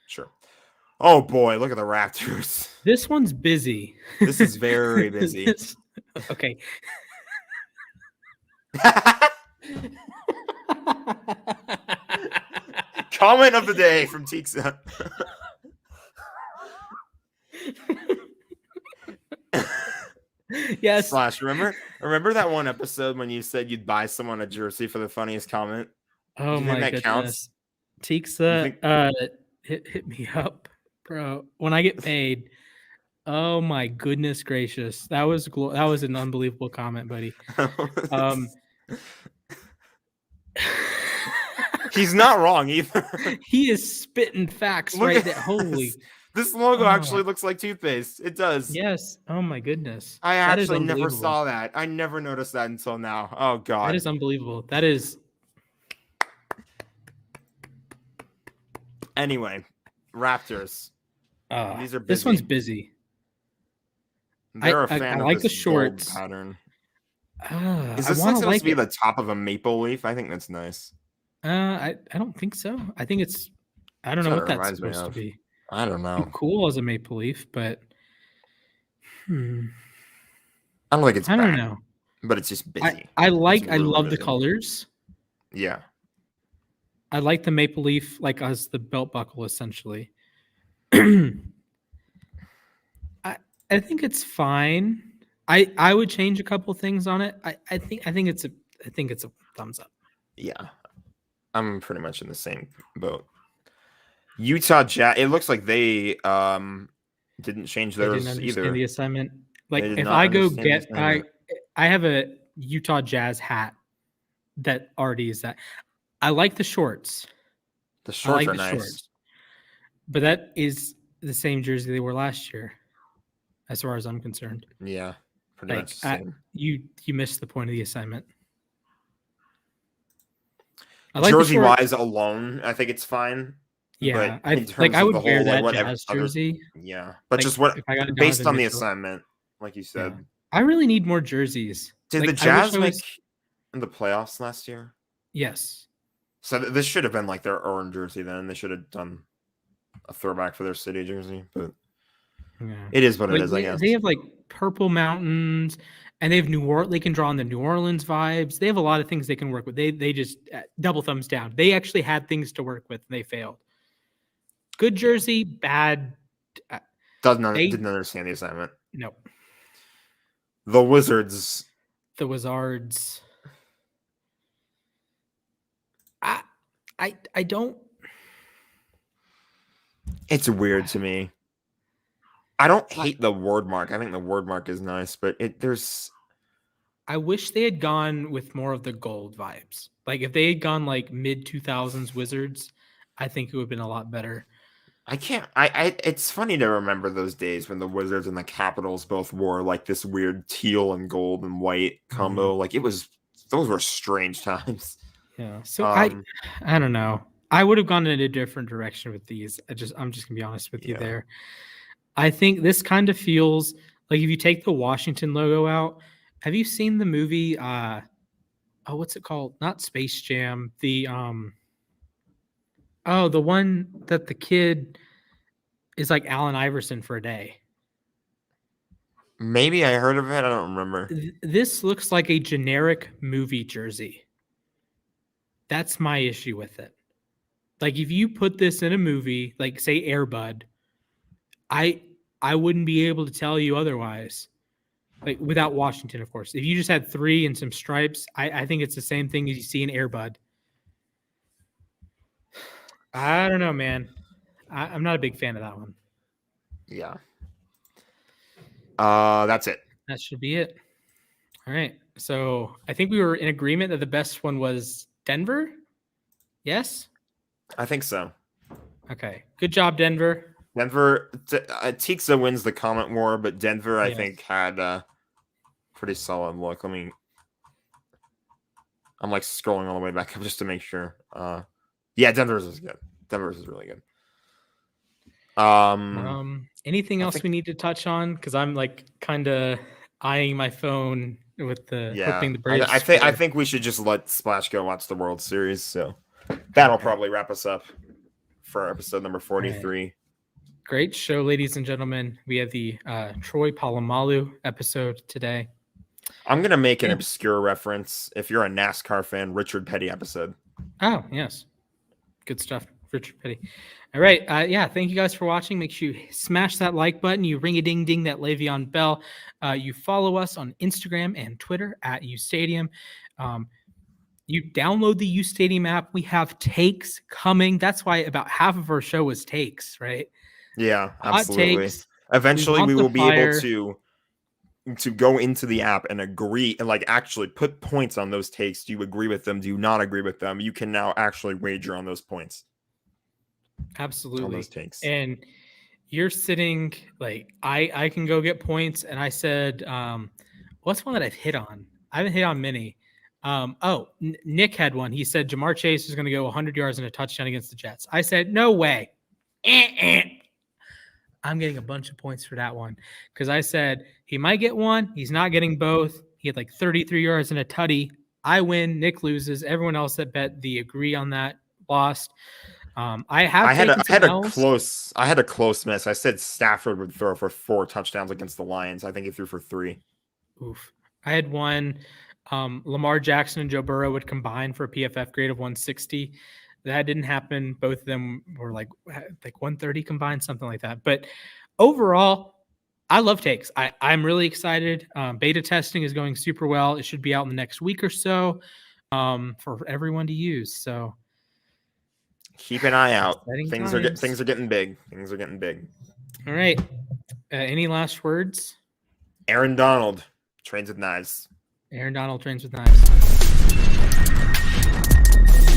sure. Oh boy, look at the Raptors. This one's busy. This is very busy. Okay. Comment of the day from Teeksa. Yes. Slash, remember that one episode when you said you'd buy someone a jersey for the funniest comment? Oh Do you my think that goodness. counts? Teeksa, hit me up, bro. When I get paid. Oh my goodness gracious. That was an unbelievable comment, buddy. He's not wrong either. He is spitting facts Look right at there. Holy. This logo Oh. actually looks like toothpaste. It does. Yes. Oh my goodness. I That is actually never unbelievable. saw that. I never noticed that until now. Oh god. That is unbelievable. That is. Anyway, Raptors. These are This busy. one's busy. They're a I fan like of the this gold shorts. pattern. Is I this like want supposed like to be it. the top of a maple leaf? I think that's nice. I don't think so. I think it's. I don't That's know what what it that's reminds me supposed to of. be. I don't know. Cool as a maple leaf, but. I don't think it's I don't bad, know. but it's just busy. I It's love really the busy. colors. Yeah. I like the maple leaf, like as the belt buckle, essentially. I think it's fine. I would change a couple things on it. I think it's a thumbs up. Yeah. I'm pretty much in the same boat. Utah Jazz. It looks like they didn't change They theirs didn't understand either. the assignment. Like They did if not I go understand the get assignment. I have a Utah Jazz hat that already is that. I like the shorts. The I shorts like are the nice. shorts. But that is the same jersey they wore last year, as far as I'm concerned. Yeah, pretty Like much the same. you missed the point of the assignment. I like Jersey the short, wise alone, I think it's fine. yeah. but in terms I of would the wear whole, like, that whatever Jazz other- jersey. Yeah, but Like, just what if I got a based Donovan on the Mitchell. assignment, like you said. Yeah. I really need more jerseys. Did Like, the Jazz I wish I make was- the playoffs last year? Yes. So this should have been like their orange jersey then. They should have done a throwback for their city jersey, but Yeah. it is what Like, it is, I guess. they have like purple mountains, and they have New Orleans. They can draw on the New Orleans vibes. They have a lot of things they can work with. They just double thumbs down. They actually had things to work with. And they failed. Good jersey, bad. Didn't they- understand the assignment. No, The Wizards. the Wizards. I don't. It's weird to me. I don't hate the word mark. I think the word mark is nice, but there's. I wish they had gone with more of the gold vibes. Like if they had gone like mid 2000s Wizards, I think it would have been a lot better. I can't. It's funny to remember those days when the Wizards and the Capitals both wore like this weird teal and gold and white combo. Like those were strange times. Yeah. So I don't know. I would have gone in a different direction with these. I'm just gonna be honest with you Yeah. there. I think this kind of feels like if you take the Washington logo out. Have you seen the movie? What's it called? Not Space Jam. The the one that the kid is like Allen Iverson for a day. Maybe I heard of it. I don't remember. This looks like a generic movie jersey. That's my issue with it. Like if you put this in a movie, like say Air Bud, I wouldn't be able to tell you otherwise. Like without Washington, of course. If you just had 3 and some stripes, I think it's the same thing as you see in Air Bud. I don't know, man. I'm not a big fan of that one. Yeah. That's it. That should be it. All right. So I think we were in agreement that the best one was Denver. Yes? I think so. Okay. Good job, Denver. Denver, Tixa wins the comment war, but Denver, I Yes. think, had a pretty solid look. I'm like scrolling all the way back up just to make sure. Yeah, Denver's is good. Denver's is really good. Anything else we need to touch on? Because I'm like kind of eyeing my phone with the hoping the Braves. I think we should just let Splash go watch the World Series. So that'll probably wrap us up for episode number 43. Right. Great show, ladies and gentlemen. We have the Troy Polamalu episode today. I'm gonna make an obscure reference. If you're a NASCAR fan, Richard Petty episode. Oh, yes. Good stuff, Richard Petty. All right. Thank you guys for watching. Make sure you smash that like button. You ring-a-ding-ding that Le'Veon Bell. You follow us on Instagram and Twitter at UStadium. You download the UStadium app. We have takes coming. That's why about half of our show was takes, right? Yeah, Hot absolutely. takes. Eventually, we will be fire. able to go into the app and agree and like actually put points on those takes. Do you agree with them? Do you not agree with them? You can now actually wager on those points. Absolutely. On those takes. And you're sitting like I can go get points. And I said, what's one that I've hit on? I haven't hit on many. Nick had one. He said Jamar Chase is going to go 100 yards and a touchdown against the Jets. I said, no way. I'm getting a bunch of points for that one because I said he might get one. He's not getting both. He had like 33 yards and a tutty. I win. Nick loses. Everyone else that bet the agree on that lost. I had a close miss. I said Stafford would throw for 4 touchdowns against the Lions. I think he threw for 3. Oof. I had one. Lamar Jackson and Joe Burrow would combine for a PFF grade of 160. That didn't happen. Both of them were like 130 combined, something like that. But overall, I love takes. I'm really excited. Beta testing is going super well. It should be out in the next week or so for everyone to use. So keep an eye out. Things are getting big. Things are getting big. All right. Any last words? Aaron Donald trains with knives. Aaron Donald trains with knives.